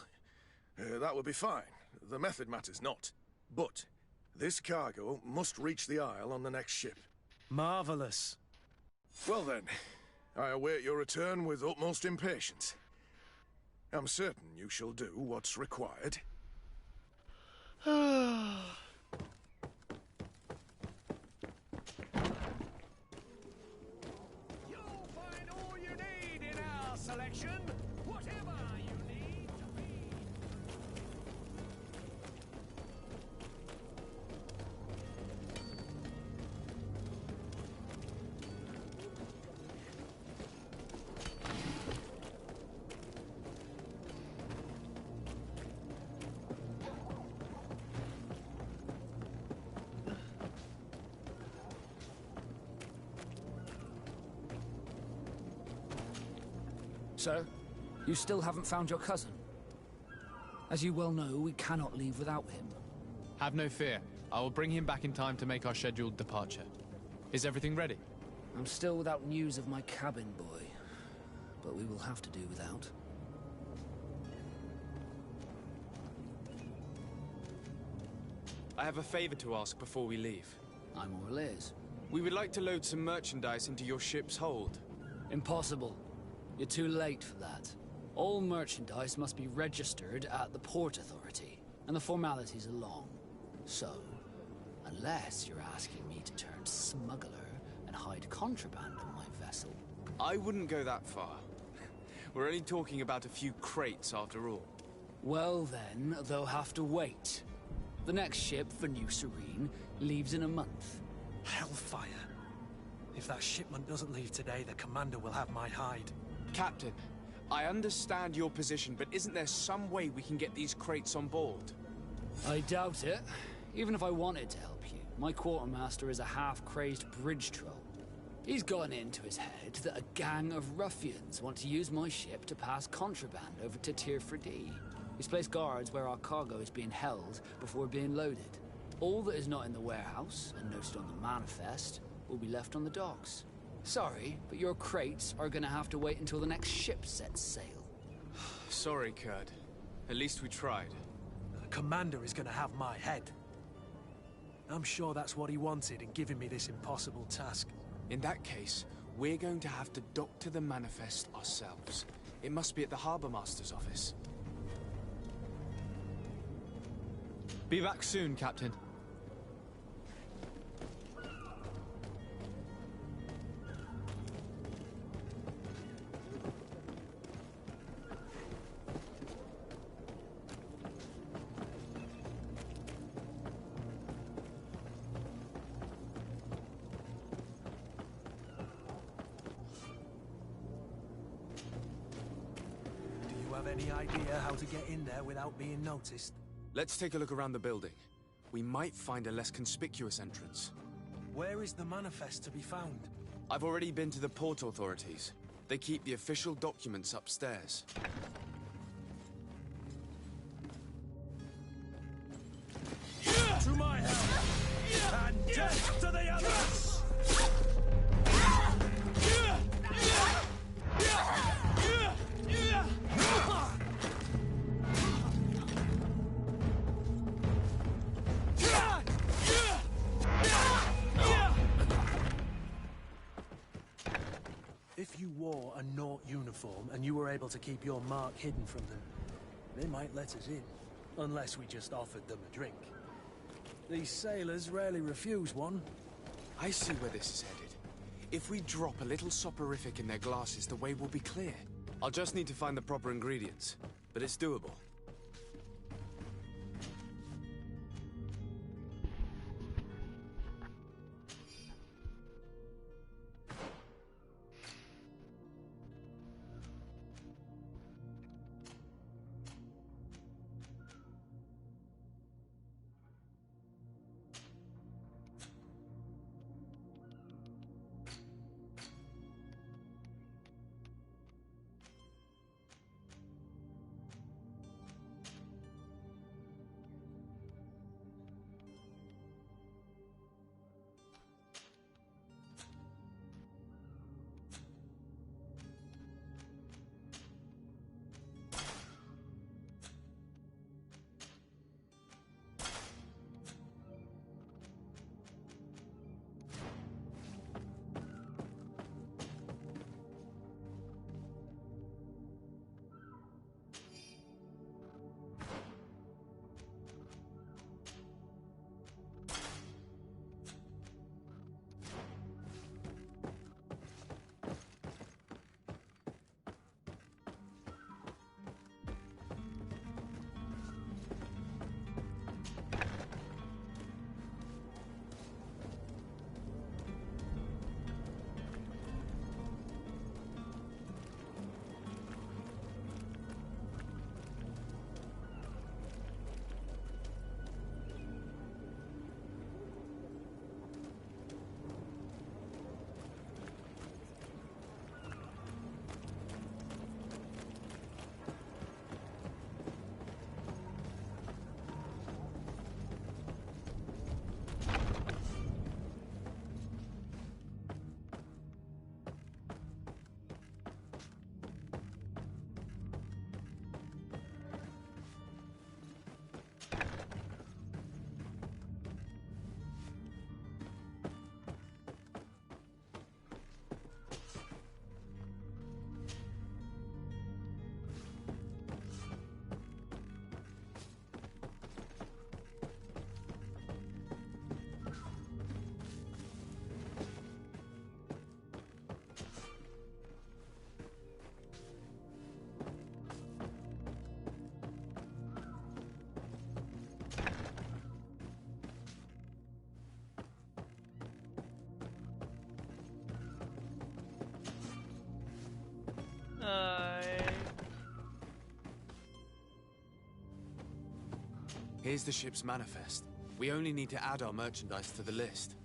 that would be fine. The method matters not. But this cargo must reach the Isle on the next ship. Marvelous. Well then, I await your return with utmost impatience. I'm certain you shall do what's required. You'll find all you need in our selection, whatever you need to be. Sir, you still haven't found your cousin. As you well know, we cannot leave without him. Have no fear. I will bring him back in time to make our scheduled departure. Is everything ready? I'm still without news of my cabin boy, but we will have to do without. I have a favor to ask before we leave. I'm all ears. We would like to load some merchandise into your ship's hold. Impossible. You're too late for that. All merchandise must be registered at the Port Authority, and the formalities are long. So, unless you're asking me to turn smuggler and hide contraband on my vessel... I wouldn't go that far. We're only talking about a few crates after all. Well then, they'll have to wait. The next ship for New Serene leaves in a month. Hellfire. If that shipment doesn't leave today, the commander will have my hide. Captain, I understand your position, but isn't there some way we can get these crates on board? I doubt it. Even if I wanted to help you, my quartermaster is a half-crazed bridge troll. He's gotten into his head that a gang of ruffians want to use my ship to pass contraband over to Tier 4D. He's placed guards where our cargo is being held before being loaded. All that is not in the warehouse, and noted on the manifest, will be left on the docks. Sorry, but your crates are gonna have to wait until the next ship sets sail. Sorry, Kurd. At least we tried. The commander is gonna have my head. I'm sure that's what he wanted in giving me this impossible task. In that case, we're going to have to doctor the manifest ourselves. It must be at the Harbour Master's office. Be back soon, Captain. Do you have any idea how to get in there without being noticed? Let's take a look around the building. We might find a less conspicuous entrance. Where is the manifest to be found? I've already been to the port authorities. They keep the official documents upstairs. To my help! And death to the others! If you wore a Naut uniform and you were able to keep your mark hidden from them, they might let us in. Unless we just offered them a drink. These sailors rarely refuse one. I see where this is headed. If we drop a little soporific in their glasses, the way will be clear. I'll just need to find the proper ingredients, but it's doable. Here's the ship's manifest. We only need to add our merchandise to the list.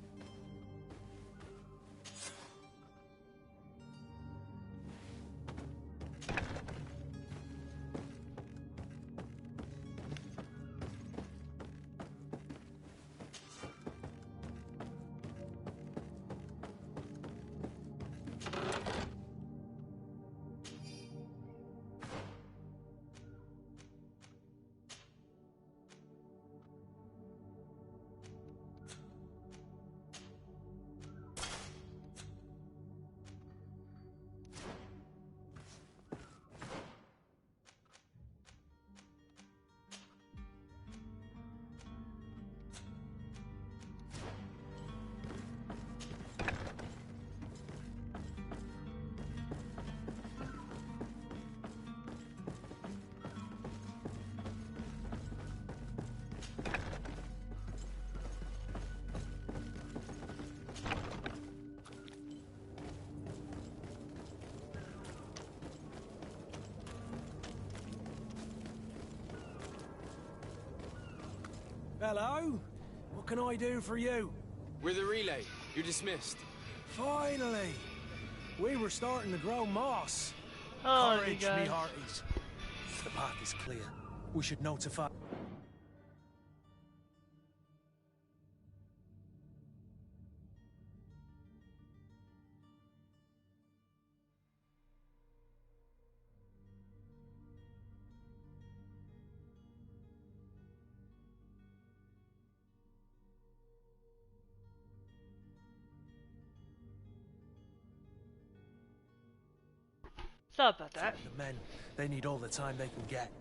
Hello? What can I do for you? We're the relay. You're dismissed. Finally! We were starting to grow moss. Oh, Courage, you me guys. hearties. The path is clear. We should notify... Sorry about that. The men, they need all the time they can get.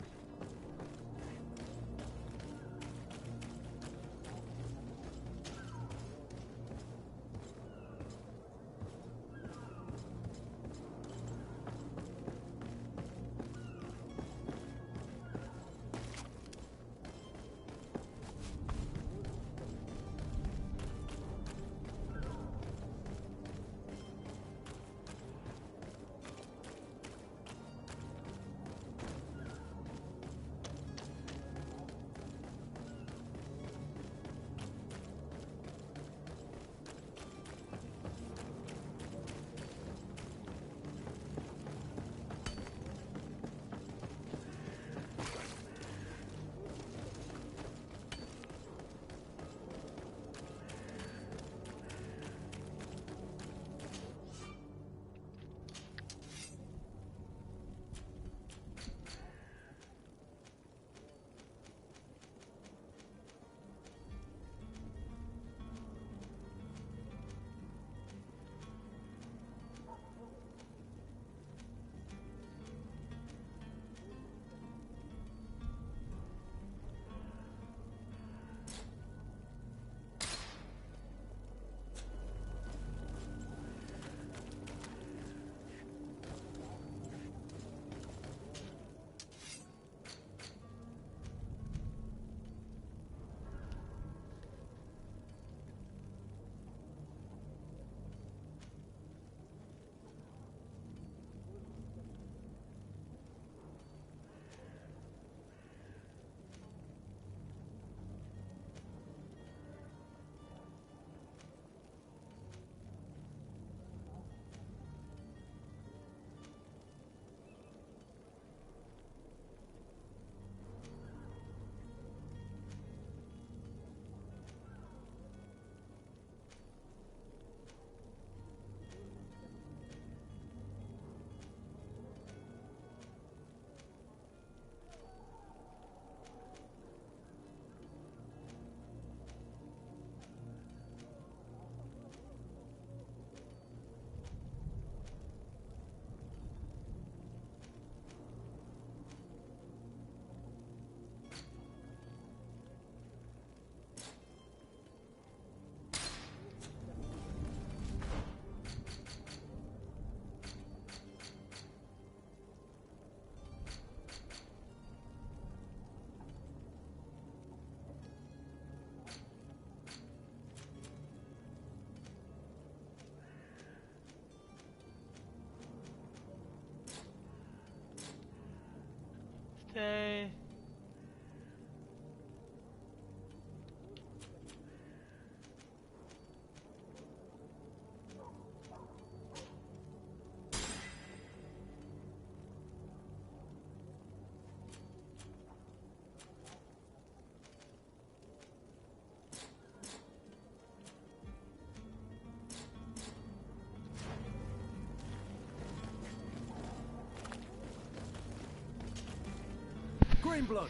Greenblood,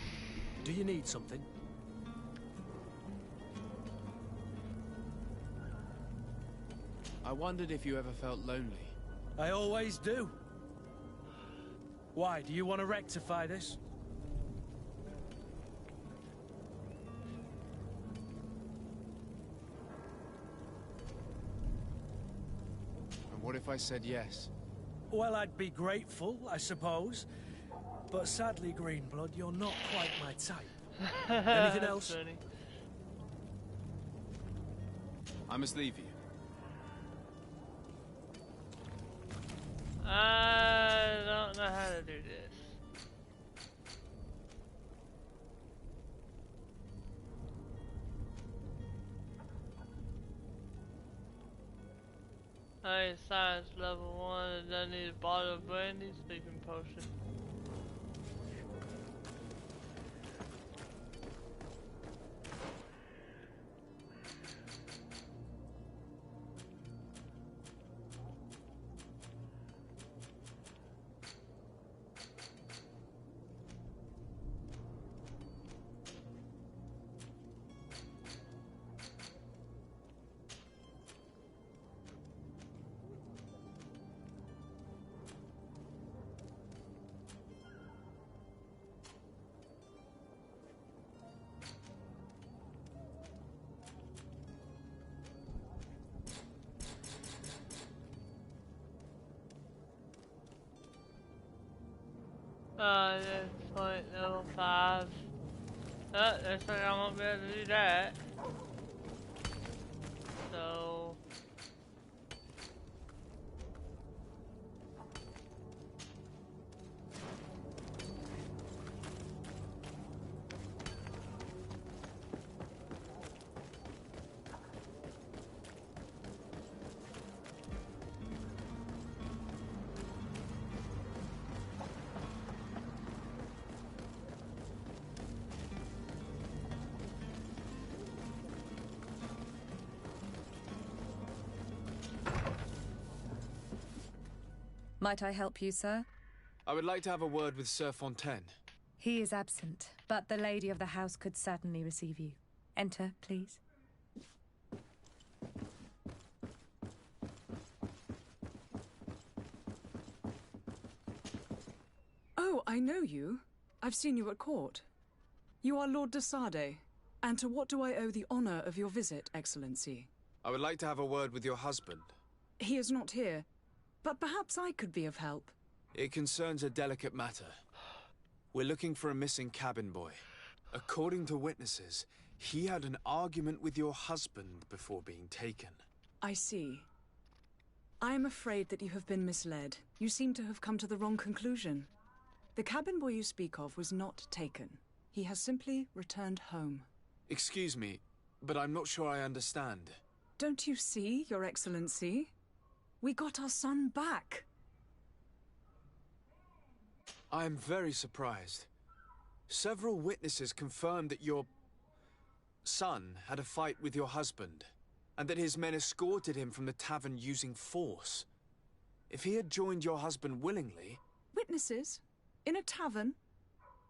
do you need something? I wondered if you ever felt lonely. I always do. Why, do you want to rectify this? And what if I said yes? Well, I'd be grateful, I suppose. But sadly, Greenblood, you're not quite my type. Anything else? Funny. I must leave you. I don't know how to do this. Alright, science level 1, and I need a bottle of brandy, sleeping potion. This point level 5. Looks like I won't be able to do that. So... Might I help you, sir? I would like to have a word with Sir Fontaine. He is absent, but the lady of the house could certainly receive you. Enter, please. Oh, I know you. I've seen you at court. You are Lord de Sade. And to what do I owe the honor of your visit, Excellency? I would like to have a word with your husband. He is not here, but perhaps I could be of help. It concerns a delicate matter. We're looking for a missing cabin boy. According to witnesses, he had an argument with your husband before being taken. I see. I am afraid that you have been misled. You seem to have come to the wrong conclusion. The cabin boy you speak of was not taken. He has simply returned home. Excuse me, but I'm not sure I understand. Don't you see, Your Excellency? We got our son back. I am very surprised. Several witnesses confirmed that your son had a fight with your husband, and that his men escorted him from the tavern using force. If he had joined your husband willingly... Witnesses? In a tavern?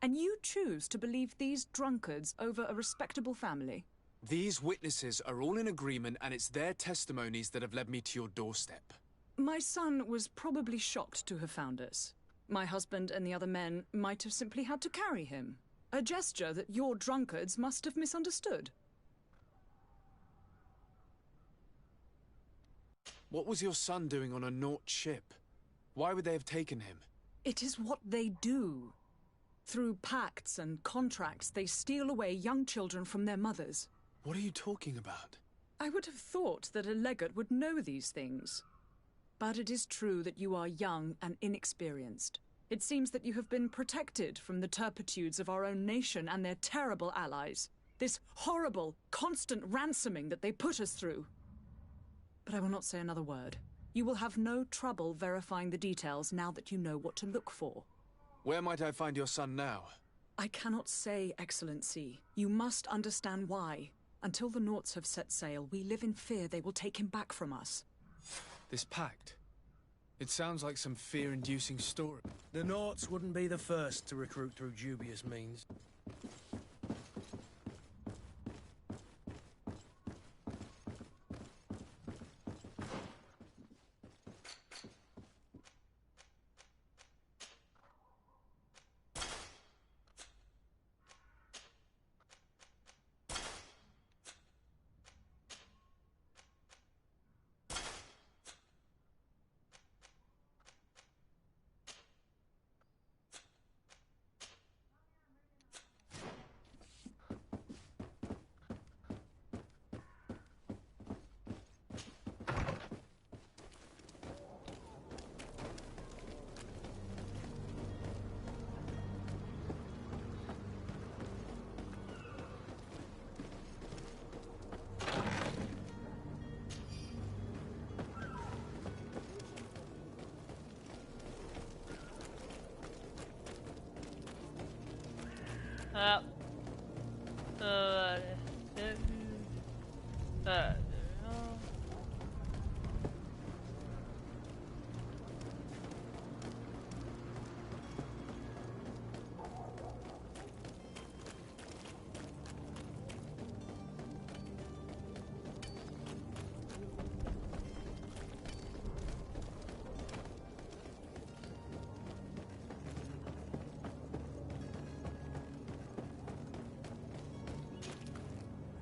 And you choose to believe these drunkards over a respectable family? These witnesses are all in agreement, and it's their testimonies that have led me to your doorstep. My son was probably shocked to have found us. My husband and the other men might have simply had to carry him. A gesture that your drunkards must have misunderstood. What was your son doing on a Naut ship? Why would they have taken him? It is what they do. Through pacts and contracts, they steal away young children from their mothers. What are you talking about? I would have thought that a legate would know these things. But it is true that you are young and inexperienced. It seems that you have been protected from the turpitudes of our own nation and their terrible allies. This horrible, constant ransoming that they put us through. But I will not say another word. You will have no trouble verifying the details now that you know what to look for. Where might I find your son now? I cannot say, Excellency. You must understand why. Until the Nauts have set sail, we live in fear they will take him back from us. This pact? It sounds like some fear-inducing story. The Naughts wouldn't be the first to recruit through dubious means.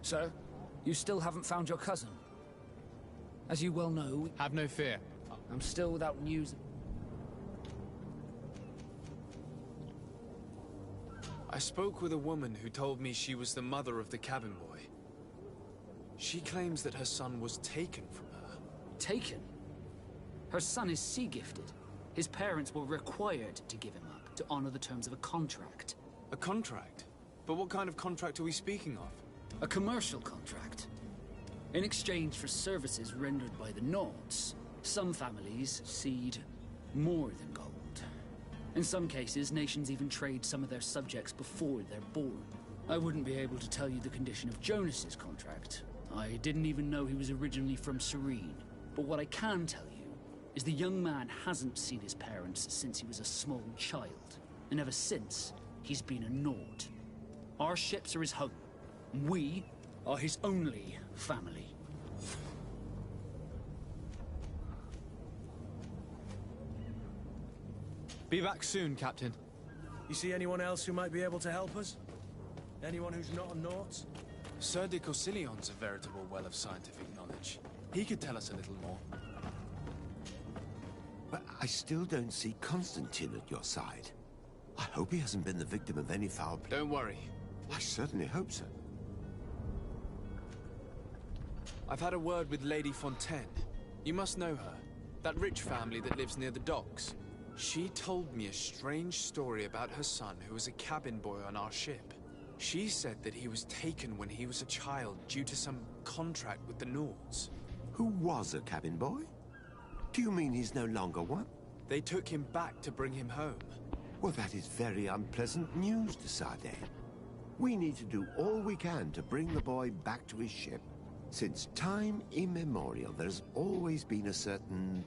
Sir, you still haven't found your cousin. As you well know... Have no fear. I'm still without news... I spoke with a woman who told me she was the mother of the cabin boy. She claims that her son was taken from her. Taken? Her son is sea-gifted. His parents were required to give him up, to honor the terms of a contract. A contract? But what kind of contract are we speaking of? A commercial contract. In exchange for services rendered by the Naughts, some families cede more than gold. In some cases, nations even trade some of their subjects before they're born. I wouldn't be able to tell you the condition of Jonas's contract. I didn't even know he was originally from Serene. But what I can tell you is the young man hasn't seen his parents since he was a small child. And ever since, he's been a Naut. Our ships are his home. We are his only family. Be back soon, Captain. You see anyone else who might be able to help us? Anyone who's not a Naut? Sir de Corsillion's a veritable well of scientific knowledge. He could tell us a little more. But I still don't see Constantine at your side. I hope he hasn't been the victim of any foul play. Don't worry. I certainly hope so. I've had a word with Lady Fontaine. You must know her. That rich family that lives near the docks. She told me a strange story about her son who was a cabin boy on our ship. She said that he was taken when he was a child due to some contract with the Nauts. Who was a cabin boy? Do you mean he's no longer one? They took him back to bring him home. Well, that is very unpleasant news to Sardane. We need to do all we can to bring the boy back to his ship. Since time immemorial, there's always been a certain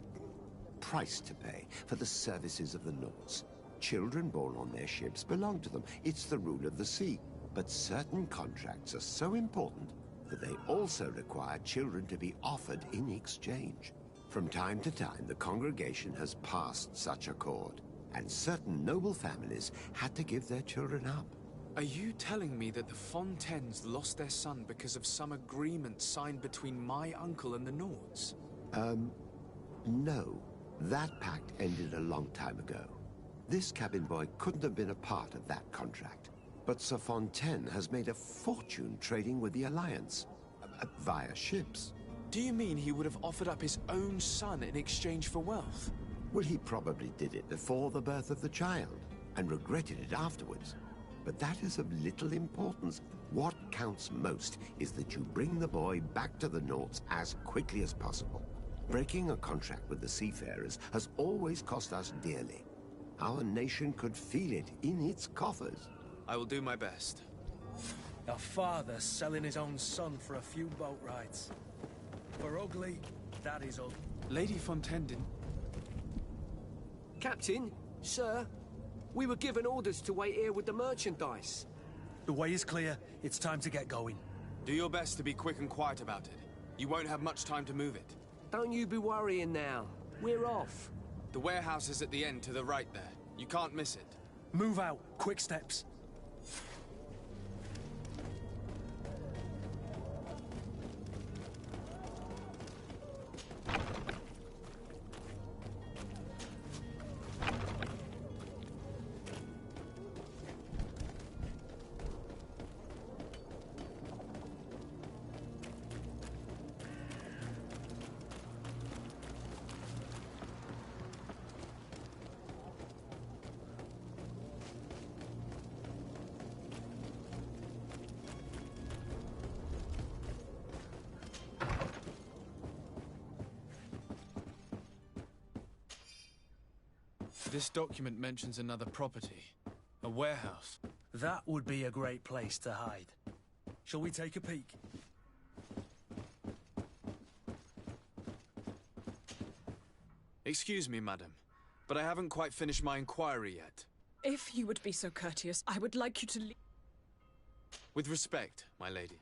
price to pay for the services of the Nauts. Children born on their ships belong to them. It's the rule of the sea. But certain contracts are so important that they also require children to be offered in exchange. From time to time, the congregation has passed such accord, and certain noble families had to give their children up. Are you telling me that the Fontaines lost their son because of some agreement signed between my uncle and the Nauts? No. That pact ended a long time ago. This cabin boy couldn't have been a part of that contract. But Sir Fontaine has made a fortune trading with the Alliance, via ships. Do you mean he would have offered up his own son in exchange for wealth? Well, he probably did it before the birth of the child, and regretted it afterwards. But that is of little importance. What counts most is that you bring the boy back to the Nauts as quickly as possible. Breaking a contract with the seafarers has always cost us dearly. Our nation could feel it in its coffers. I will do my best. A father selling his own son for a few boat rides. For ugly, that is ugly. Lady Fontaine didn't... Captain, sir, we were given orders to wait here with the merchandise. The way is clear. It's time to get going. Do your best to be quick and quiet about it. You won't have much time to move it. Don't you be worrying now. We're off. The warehouse is at the end to the right there. You can't miss it. Move out. Quick steps. This document mentions another property. A warehouse. That would be a great place to hide. Shall we take a peek? Excuse me, madam, but I haven't quite finished my inquiry yet. If you would be so courteous, I would like you to leave. With respect, my lady.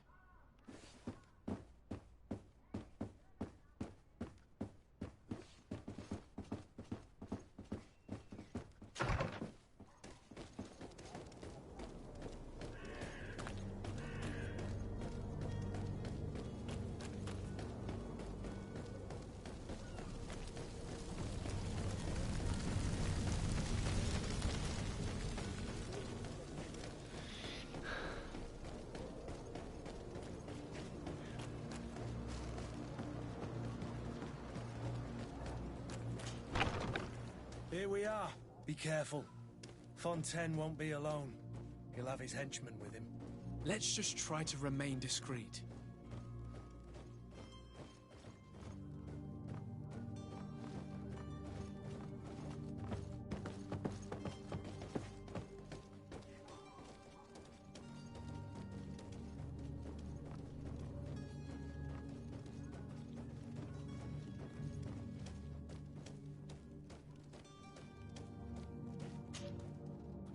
Here we are. Be careful. Fontaine won't be alone. He'll have his henchmen with him. Let's just try to remain discreet.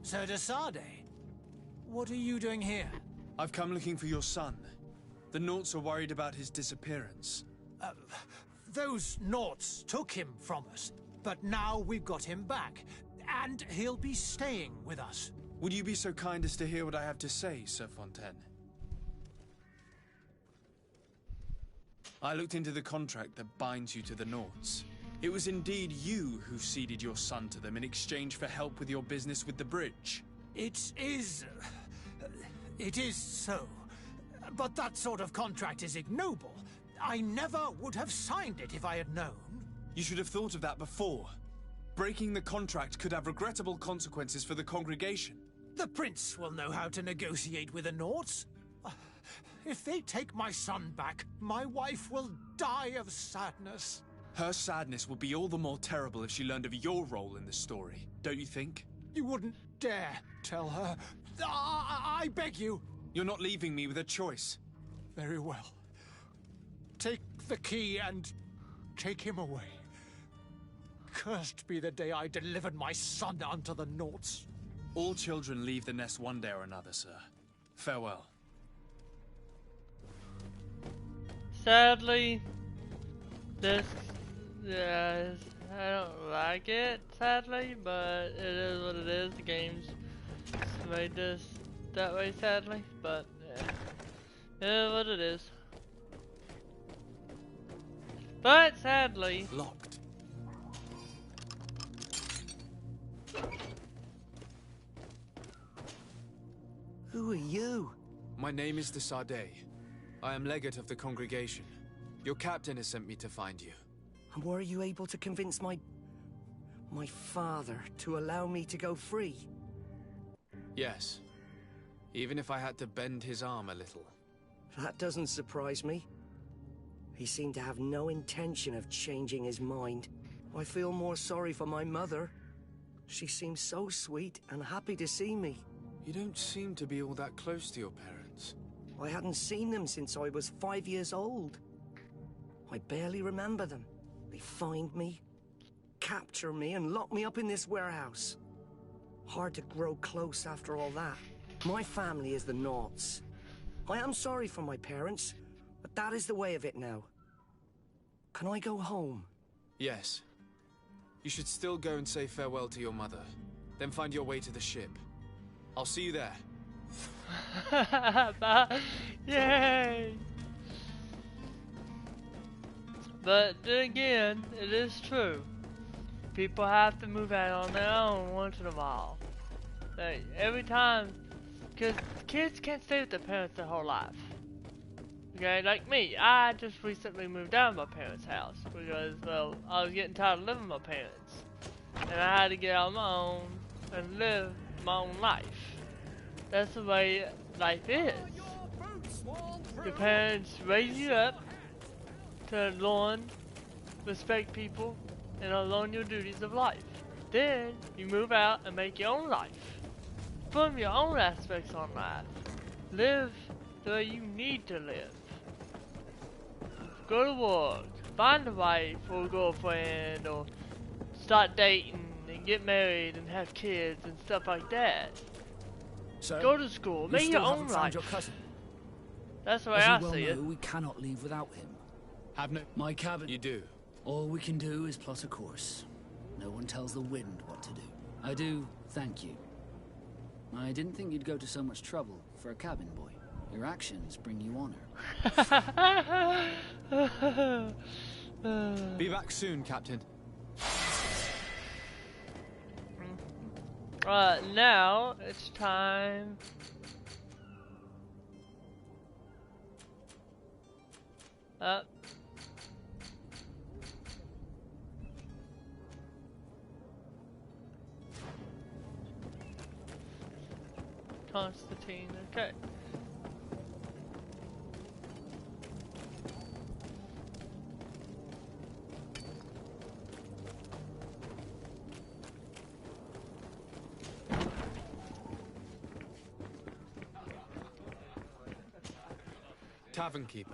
Sir de Sade, what are you doing here? I've come looking for your son. The Naughts are worried about his disappearance. Those Naughts took him from us, but now we've got him back, and he'll be staying with us. Would you be so kind as to hear what I have to say, Sir Fontaine? I looked into the contract that binds you to the Naughts. It was indeed you who ceded your son to them in exchange for help with your business with the bridge. It is so. But that sort of contract is ignoble. I never would have signed it if I had known. You should have thought of that before. Breaking the contract could have regrettable consequences for the congregation. The prince will know how to negotiate with the Naughts. If they take my son back, my wife will die of sadness. Her sadness would be all the more terrible if she learned of your role in the story, don't you think? You wouldn't dare tell her. I beg you. You're not leaving me with a choice. Very well. Take the key and take him away. Cursed be the day I delivered my son unto the Naughts. All children leave the nest one day or another, sir. Farewell. Sadly, I don't like it, sadly, but it is what it is. The game's made this that way, sadly, but yeah, it is what it is. But sadly, locked. Who are you? My name is de Sade. I am legate of the congregation. Your captain has sent me to find you. And were you able to convince my father to allow me to go free? Yes. Even if I had to bend his arm a little. That doesn't surprise me. He seemed to have no intention of changing his mind. I feel more sorry for my mother. She seemed so sweet and happy to see me. You don't seem to be all that close to your parents. I hadn't seen them since I was 5 years old. I barely remember them. They find me, capture me and lock me up in this warehouse. Hard to grow close after all that. My family is the Naughts. I am sorry for my parents, but that is the way of it now. Can I go home? Yes. You should still go and say farewell to your mother. Then find your way to the ship. I'll see you there. Yay! But then again, it is true. People have to move out on their own once in a while. Like, every time, because kids can't stay with their parents their whole life. Okay, like me, I just recently moved out of my parents' house because, well, I was getting tired of living with my parents. And I had to get out on my own and live my own life. That's the way life is. Your parents raise you up to learn, respect people, and learn your duties of life. Then you move out and make your own life. Form your own aspects on life. Live the way you need to live. Go to work, find a wife or a girlfriend, or start dating and get married and have kids and stuff like that. So, go to school, make your own life. Your cousin. That's the way As I you well see know, it. we cannot leave without him. Have no... My cabin... You do. All we can do is plot a course. No one tells the wind what to do. I do thank you. I didn't think you'd go to so much trouble for a cabin boy. Your actions bring you honor. Be back soon, Captain. Now it's time. Constantine, okay. Tavern keeper.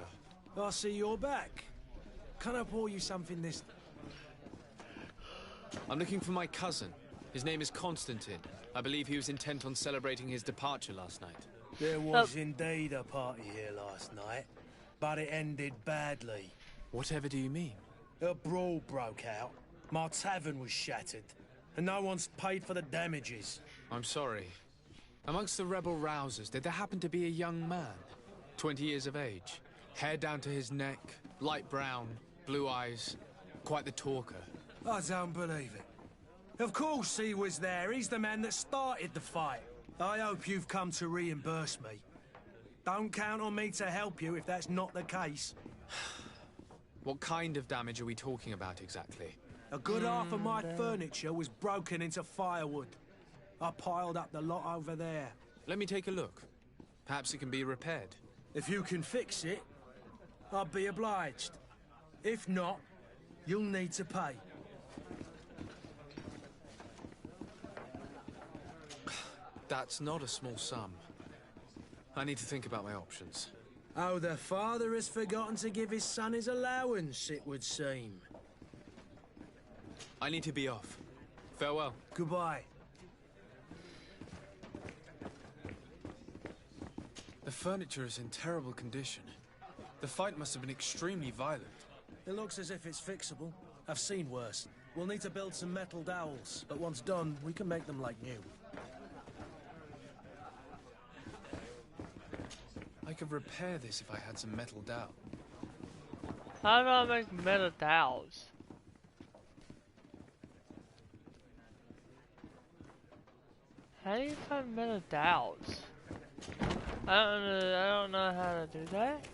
I see you're back. Can I pour you something this... I'm looking for my cousin. His name is Constantine. I believe he was intent on celebrating his departure last night. There was indeed a party here last night, but it ended badly. Whatever do you mean? A brawl broke out. My tavern was shattered, and no one's paid for the damages. I'm sorry. Amongst the rebel rousers, did there happen to be a young man? 20 years of age, hair down to his neck, light brown, blue eyes, quite the talker. I don't believe it. Of course he was there. He's the man that started the fight. I hope you've come to reimburse me. Don't count on me to help you if that's not the case. What kind of damage are we talking about exactly? A good half of my furniture was broken into firewood. I piled up the lot over there. Let me take a look. Perhaps it can be repaired. If you can fix it, I'll be obliged. If not, you'll need to pay. That's not a small sum. I need to think about my options. Oh, the father has forgotten to give his son his allowance, it would seem. I need to be off. Farewell. Goodbye. The furniture is in terrible condition. The fight must have been extremely violent. It looks as if it's fixable. I've seen worse. We'll need to build some metal dowels, but once done, we can make them like new. I could repair this if I had some metal dowel. How do I make metal dowels? How do you find metal dowels? I don't know how to do that.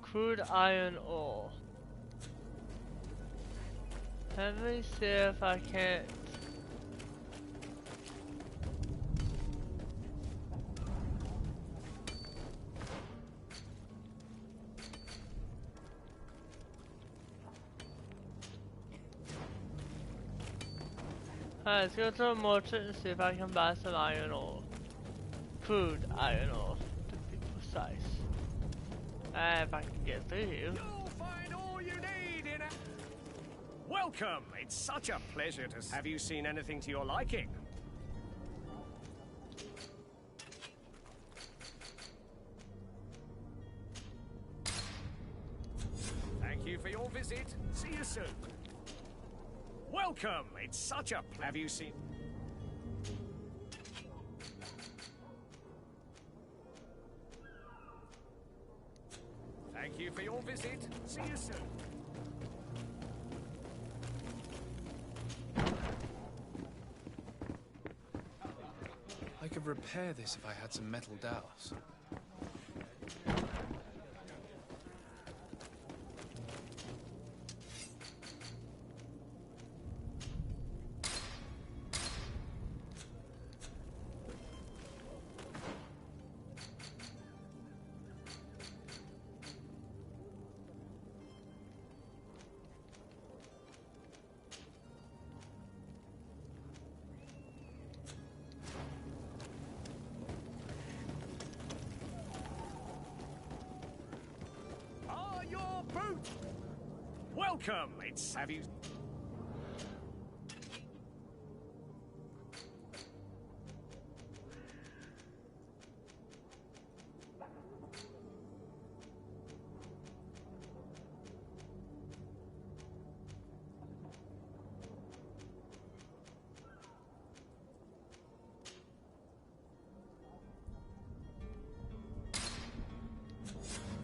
Crude iron ore. Let me see if I can't. Alright, let's go to the merchant and see if I can buy some iron ore. Crude iron ore, to be precise. If I can get through here. You'll find all you need in a... Welcome! It's such a pleasure to... Have you seen anything to your liking? Thank you for your visit. See you soon. Welcome! It's such a... Have you seen... Thank you for your visit. See you soon. I could repair this if I had some metal dowels. Welcome! It's... Have you...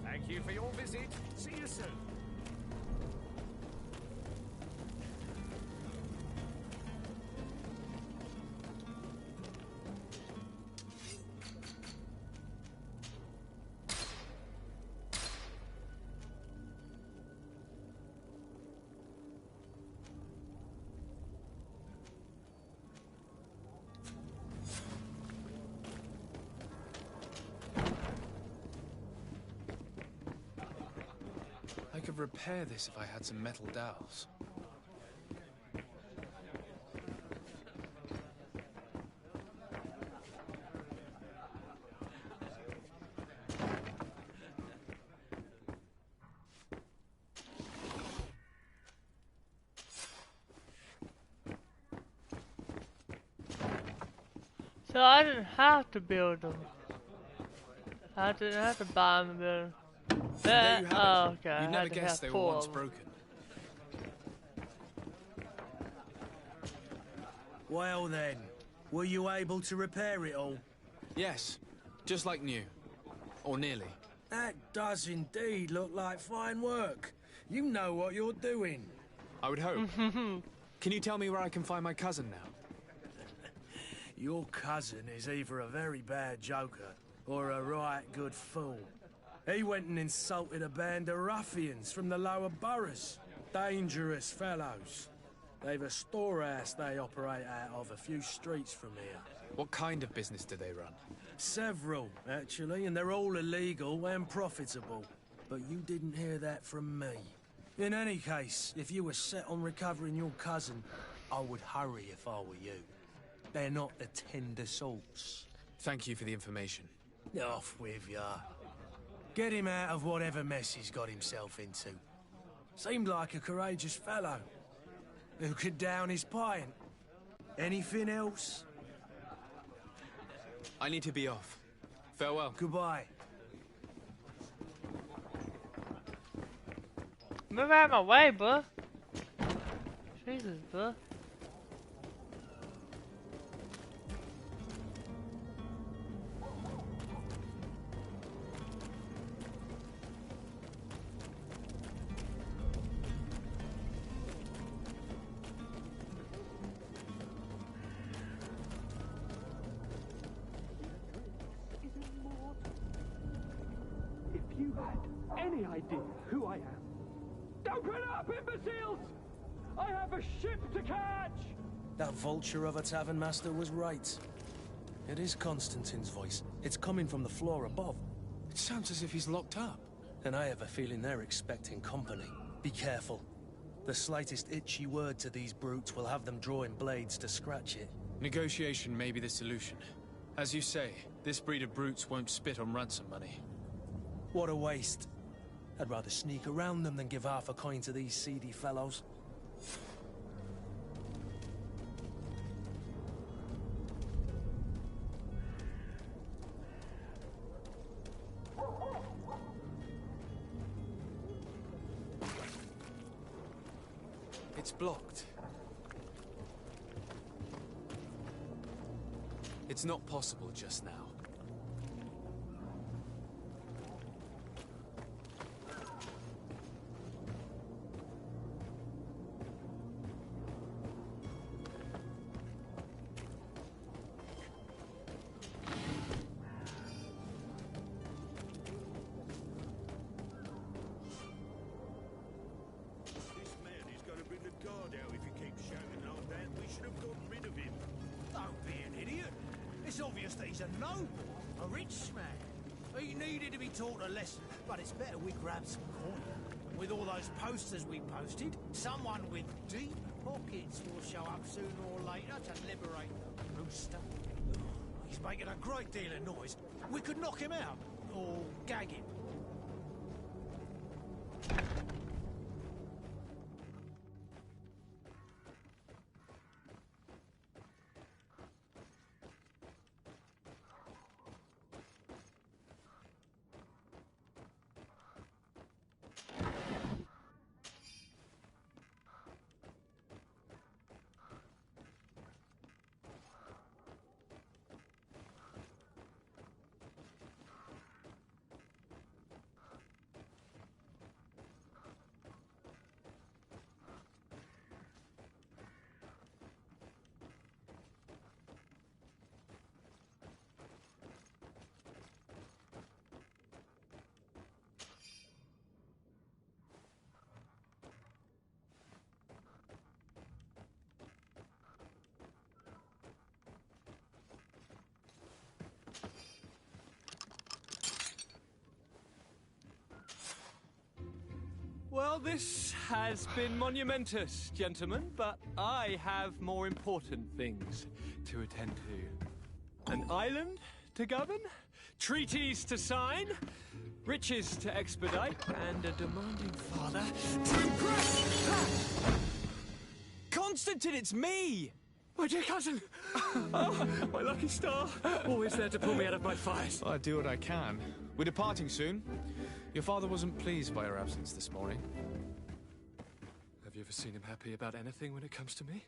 Thank you for your visit. See you soon. I could repair this if I had some metal dowels. So I didn't have to build them. I didn't have to buy them and build them. There you have Oh, it. okay. You'd never guessed they were once broken. Well then, were you able to repair it all? Yes, just like new. Or nearly. That does indeed look like fine work. You know what you're doing. I would hope. Can you tell me where I can find my cousin now? Your cousin is either a very bad joker or a right good fool. He went and insulted a band of ruffians from the lower boroughs. Dangerous fellows. They've a storehouse they operate out of a few streets from here. What kind of business do they run? Several, actually, and they're all illegal and profitable. But you didn't hear that from me. In any case, if you were set on recovering your cousin, I would hurry if I were you. They're not the tender sorts. Thank you for the information. Off with ya. Get him out of whatever mess he's got himself into. Seemed like a courageous fellow who could down his pint. Anything else? I need to be off. Farewell. Goodbye. Move out of my way, bro. Jesus, bro. If you had any idea who I am. Open up, imbeciles! I have a ship to catch! That vulture of a tavern master was right. It is Constantine's voice. It's coming from the floor above. It sounds as if he's locked up. And I have a feeling they're expecting company. Be careful. The slightest itchy word to these brutes will have them drawing blades to scratch it. Negotiation may be the solution. As you say, this breed of brutes won't spit on ransom money. What a waste. I'd rather sneak around them than give half a coin to these seedy fellows. It's blocked. It's not possible just now. It's obvious that he's a noble, a rich man. He needed to be taught a lesson, but it's better we grab some coin. With all those posters we posted, someone with deep pockets will show up sooner or later to liberate the rooster. He's making a great deal of noise. We could knock him out, or gag him. Well, this has been monumentous, gentlemen, but I have more important things to attend to. An island to govern, treaties to sign, riches to expedite, and a demanding father to impress. Constantine, it's me! My dear cousin! Oh, my lucky star! Always there to pull me out of my fires. I'll do what I can. We're departing soon. Your father wasn't pleased by your absence this morning. Have you ever seen him happy about anything when it comes to me?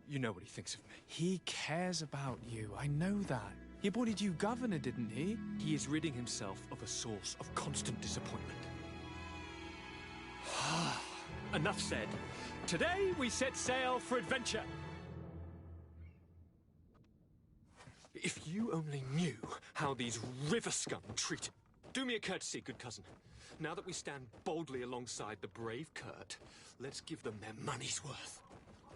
You know what he thinks of me. He cares about you, I know that. He appointed you governor, didn't he? He is ridding himself of a source of constant disappointment. Enough said. Today we set sail for adventure. If you only knew how these river scum treated. Do me a courtesy, good cousin. Now that we stand boldly alongside the brave Kurt, let's give them their money's worth.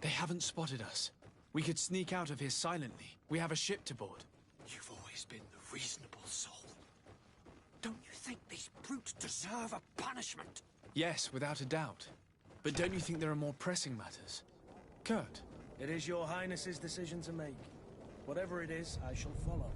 They haven't spotted us. We could sneak out of here silently. We have a ship to board. You've always been the reasonable soul. Don't you think these brutes deserve a punishment? Yes, without a doubt. But don't you think there are more pressing matters? Kurt? It is your highness's decision to make. Whatever it is, I shall follow.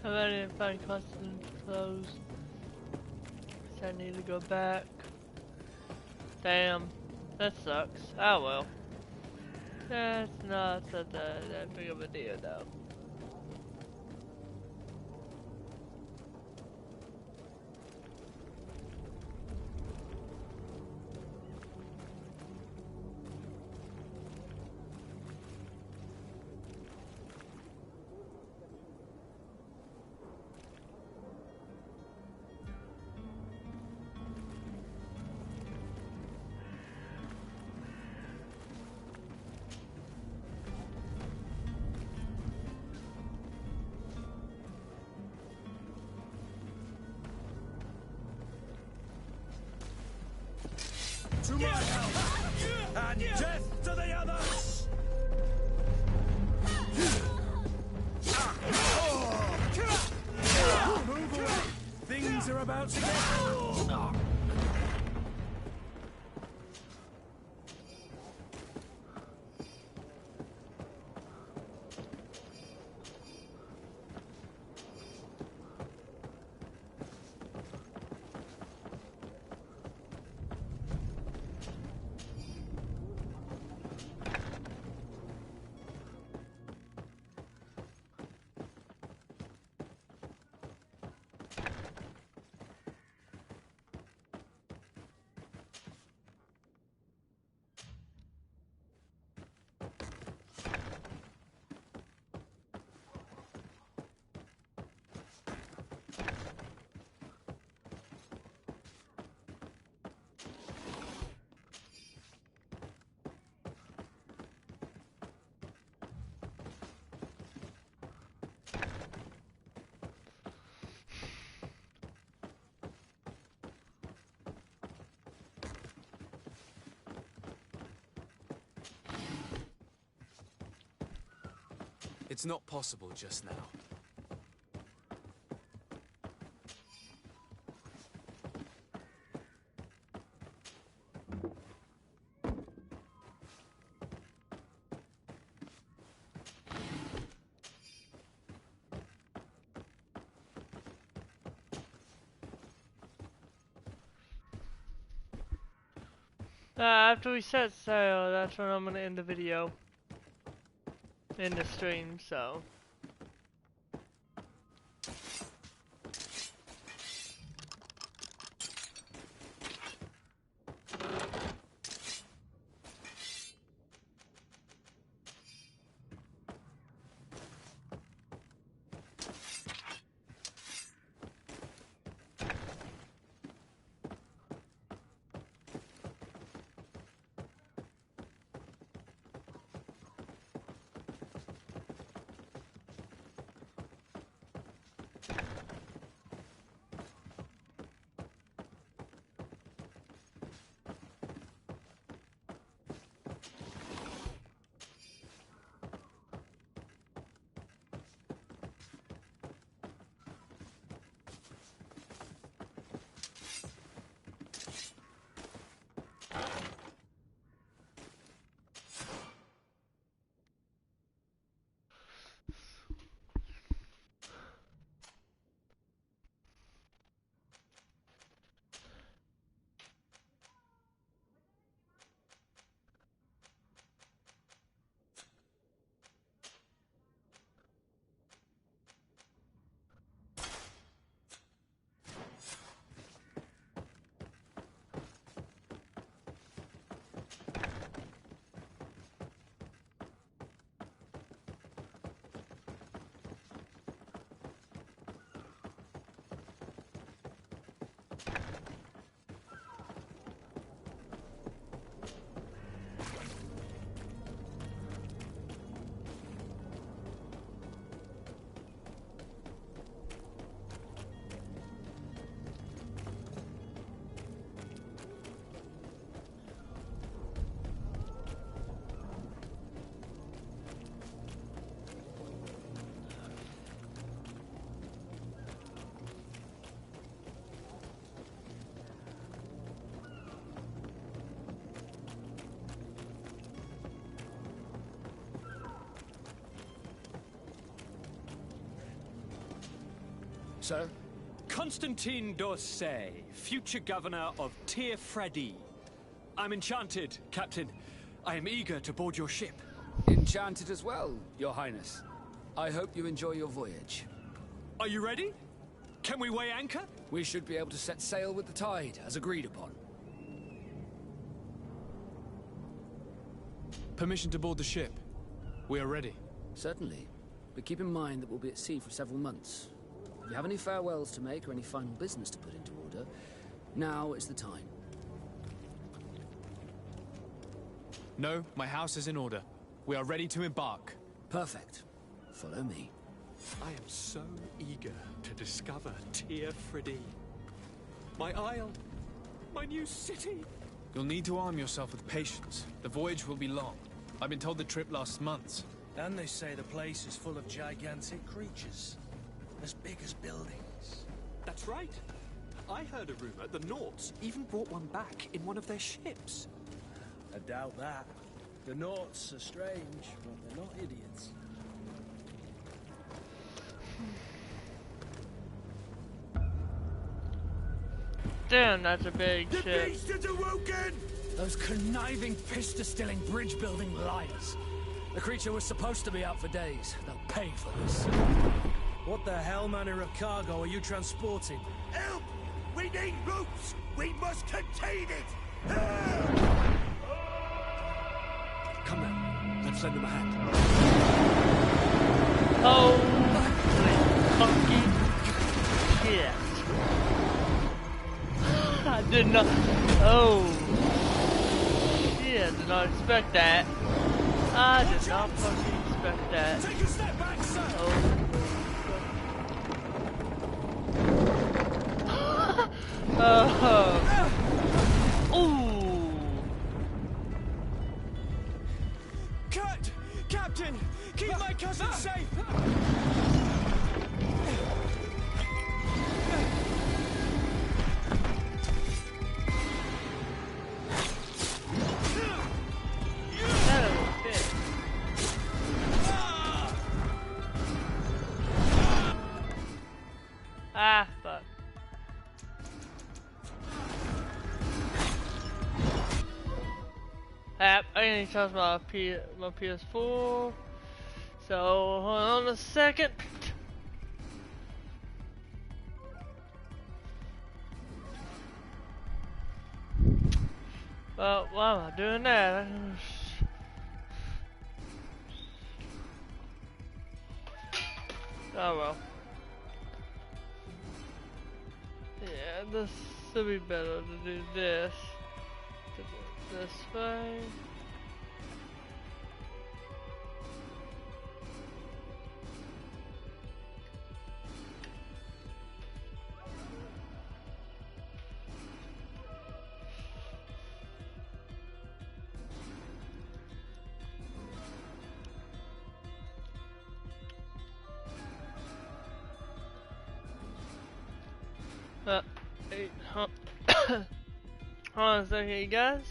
I've already found custom clothes. So I need to go back. Damn. That sucks. Oh well. That's not that big of a deal though. And death to the others! Move away! Things are about to get... It's not possible just now. After we set sail, that's when I'm gonna end the video. In the stream, so. Sir? Constantine d'Orsay, future governor of Tir Freddy. I'm enchanted, Captain. I am eager to board your ship. Enchanted as well, Your Highness. I hope you enjoy your voyage. Are you ready? Can we weigh anchor? We should be able to set sail with the tide, as agreed upon. Permission to board the ship. We are ready. Certainly. But keep in mind that we'll be at sea for several months. If you have any farewells to make or any final business to put into order, now is the time. No, my house is in order. We are ready to embark. Perfect. Follow me. I am so eager to discover Tir Freddy. My isle, my new city. You'll need to arm yourself with patience. The voyage will be long. I've been told the trip lasts months. And they say the place is full of gigantic creatures. As big as buildings. That's right. I heard a rumor the Nauts even brought one back in one of their ships. I doubt that. The Nauts are strange, but they're not idiots. Damn, that's a big ship. The beast is awoken! Those conniving, pista-stilling, bridge-building liars. The creature was supposed to be out for days. They'll pay for this. What the hell manner of cargo are you transporting? Help! We need ropes! We must contain it! Come now, let's lend them a hand. Oh, fucking shit. I did not. Oh. Shit, I did not expect that. I did not fucking expect that. Take a step back, sir! Ooh. Cut! Captain! Keep my cousin safe! Ah, fuck. I need to charge my PS4. So, hold on a second. Well, why am I doing that? Oh well. Yeah, this would be better to do this. To do it this way. Hold on a second, you guys.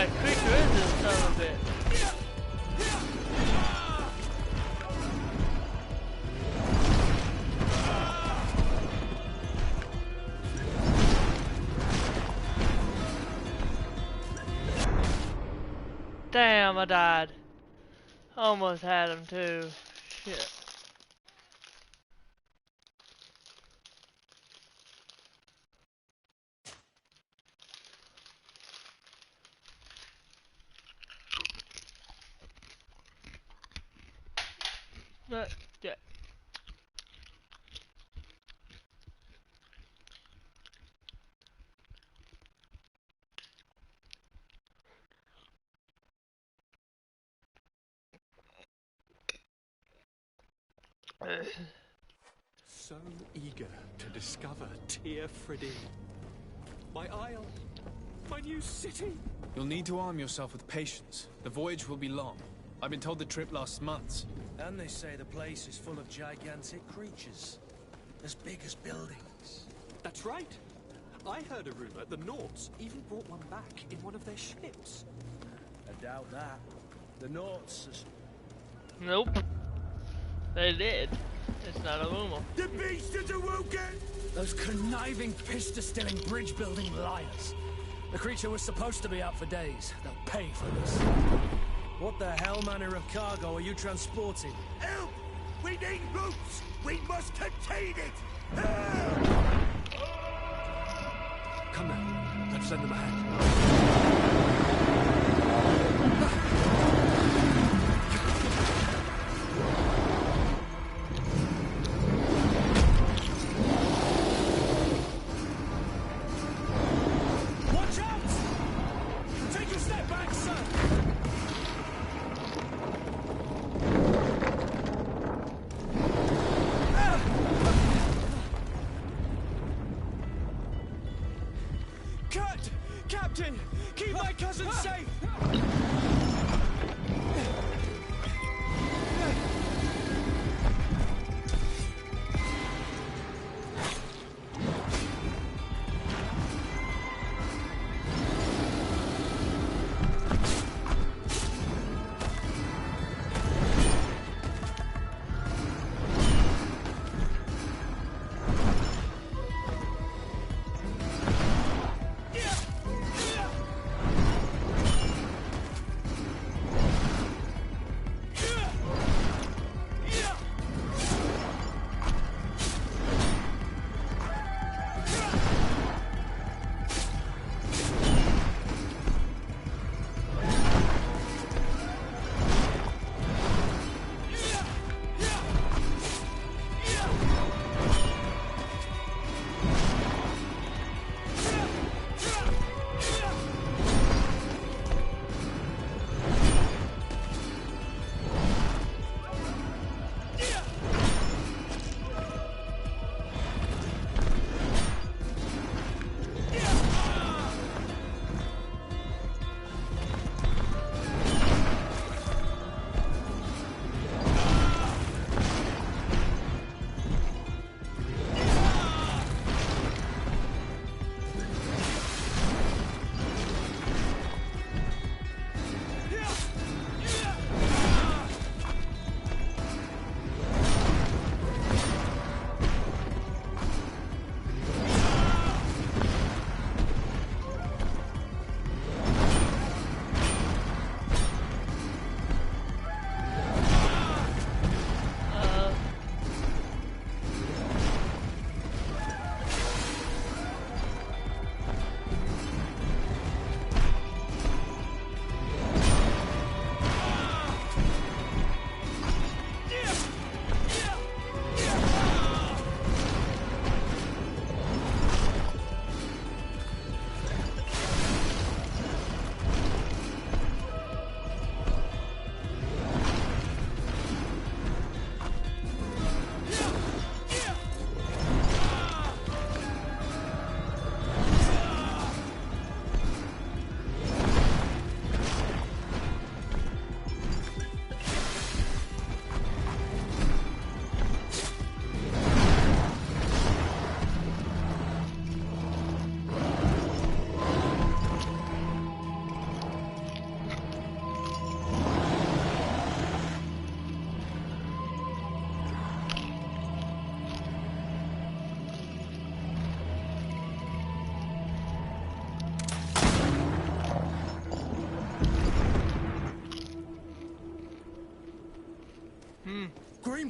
kind of creature is this son of a bitch? Damn, I died. Almost had him too. Shit. Yeah. So eager to discover Tear Friddy. My isle. My new city. You'll need to arm yourself with patience. The voyage will be long. I've been told the trip lasts months. And they say the place is full of gigantic creatures. As big as buildings. That's right. I heard a rumor the Nauts even brought one back in one of their ships. I doubt that. The Nauts... Nope. They did. It's not a rumor. The beast is awoken! Those conniving, pista-stealing, bridge-building liars. The creature was supposed to be out for days. They'll pay for this. What the hell manner of cargo are you transporting? Help! We need routes! We must contain it! Help! Come now, let's send them ahead. Watch out! Take a step back, sir! Cut! Captain! Keep my cousin safe!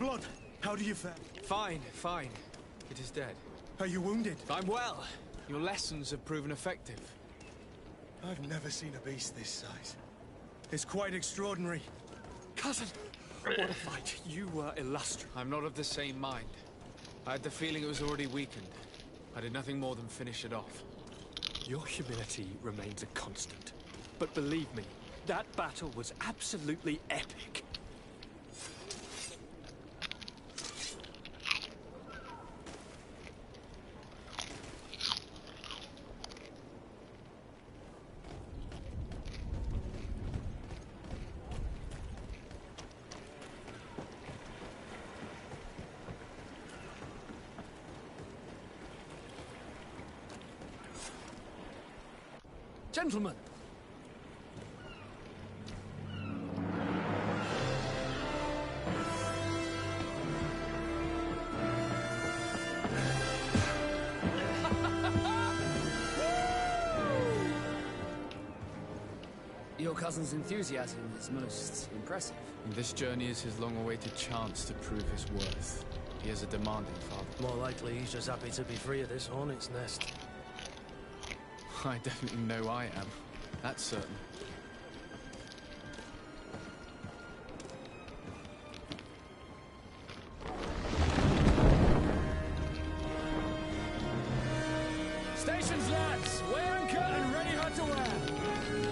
blood. How do you fare? Fine, fine. It is dead. Are you wounded? I'm well. Your lessons have proven effective. I've never seen a beast this size. It's quite extraordinary. Cousin, what a fight. You were illustrious. I'm not of the same mind. I had the feeling it was already weakened. I did nothing more than finish it off. Your humility remains a constant. But believe me, that battle was absolutely epic. Gentlemen! Your cousin's enthusiasm is most impressive. And this journey is his long-awaited chance to prove his worth. He is a demanding father. More likely he's just happy to be free of this hornet's nest. I definitely know I am. That's certain. Stations, lads! Weigh anchor and ready her to wear.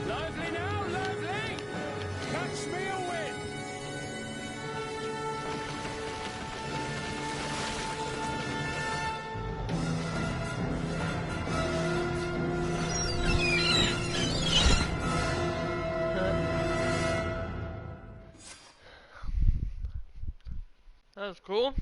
Lively now, lively! Catch me a wind! That's cool.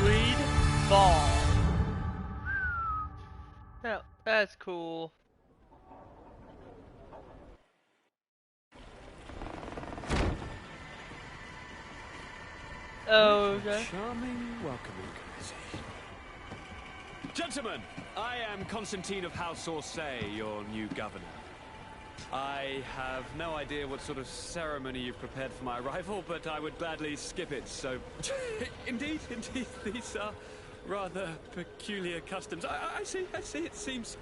GreedFall. Yeah, that's cool. Okay. Charming, welcoming courtesy. Gentlemen, I am Constantine of House Orsay, your new governor. I have no idea what sort of ceremony you've prepared for my arrival, but I would gladly skip it, so... Indeed, these are rather peculiar customs. I see, it seems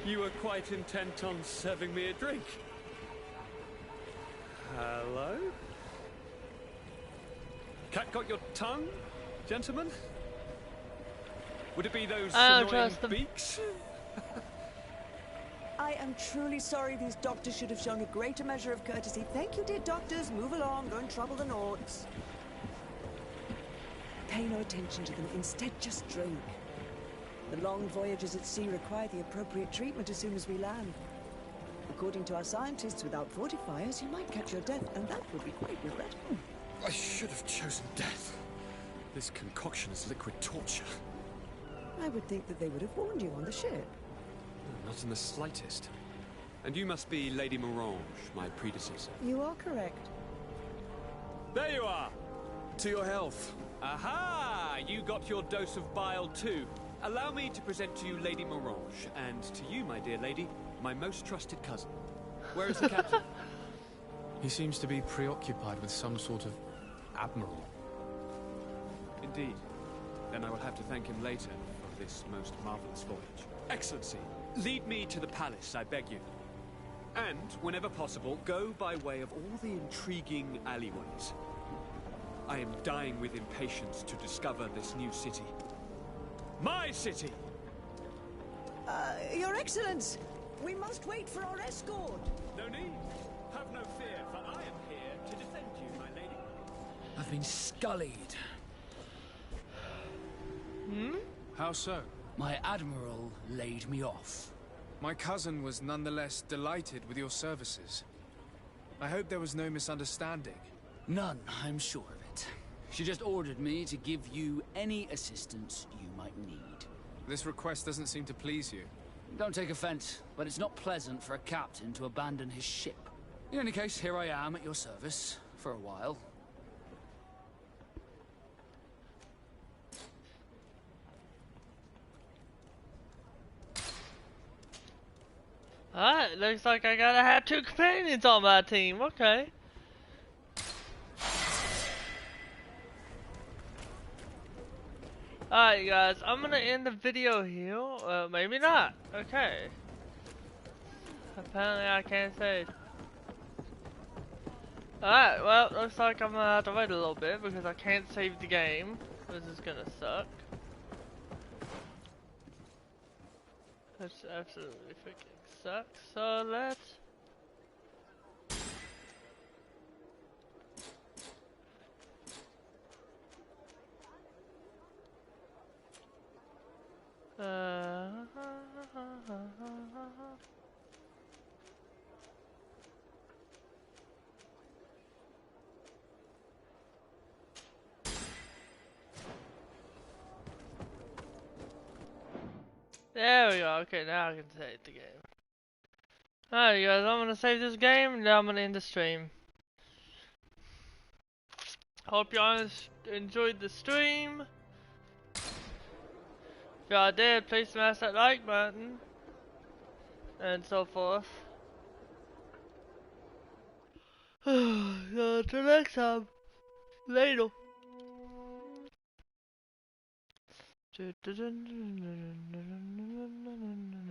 you were quite intent on serving me a drink. Hello? Cat got your tongue, gentlemen? Would it be those annoying beaks? I am truly sorry these doctors should have shown a greater measure of courtesy. Thank you, dear doctors. Move along. Don't trouble the Nords. Pay no attention to them. Instead, just drink. The long voyages at sea require the appropriate treatment as soon as we land. According to our scientists, without fortifiers, you might catch your death, and that would be quite regrettable. I should have chosen death. This concoction is liquid torture. I would think that they would have warned you on the ship. Not in the slightest. And you must be Lady Morange, my predecessor. You are correct. There you are! To your health. Aha! You got your dose of bile too. Allow me to present to you Lady Morange, and to you, my dear lady, my most trusted cousin. Where is the captain? He seems to be preoccupied with some sort of admiral. Indeed. Then I will have to thank him later for this most marvelous voyage. Excellency, lead me to the palace, I beg you. And, whenever possible, go by way of all the intriguing alleyways. I am dying with impatience to discover this new city. My city! Your Excellence! We must wait for our escort! No need. Have no fear, for I am here to defend you, my lady. I've been scullied. How so? My admiral laid me off. My cousin was nonetheless delighted with your services. I hope there was no misunderstanding. None, I'm sure of it. She just ordered me to give you any assistance you might need. This request doesn't seem to please you. Don't take offense, but it's not pleasant for a captain to abandon his ship. In any case, here I am at your service, for a while. Alright, looks like I gotta have 2 companions on my team, okay. Alright you guys, I'm gonna end the video here, maybe not, okay. Apparently I can't save. Alright, well, looks like I'm gonna have to wait a little bit because I can't save the game. This is gonna suck. That's absolutely freaking sucks, so let's... There we go, okay, now I can save the game. Alright guys, I'm gonna save this game and then I'm gonna end the stream. Hope y'all enjoyed the stream. If y'all did, please smash that like button. And so forth. Until next time. Later.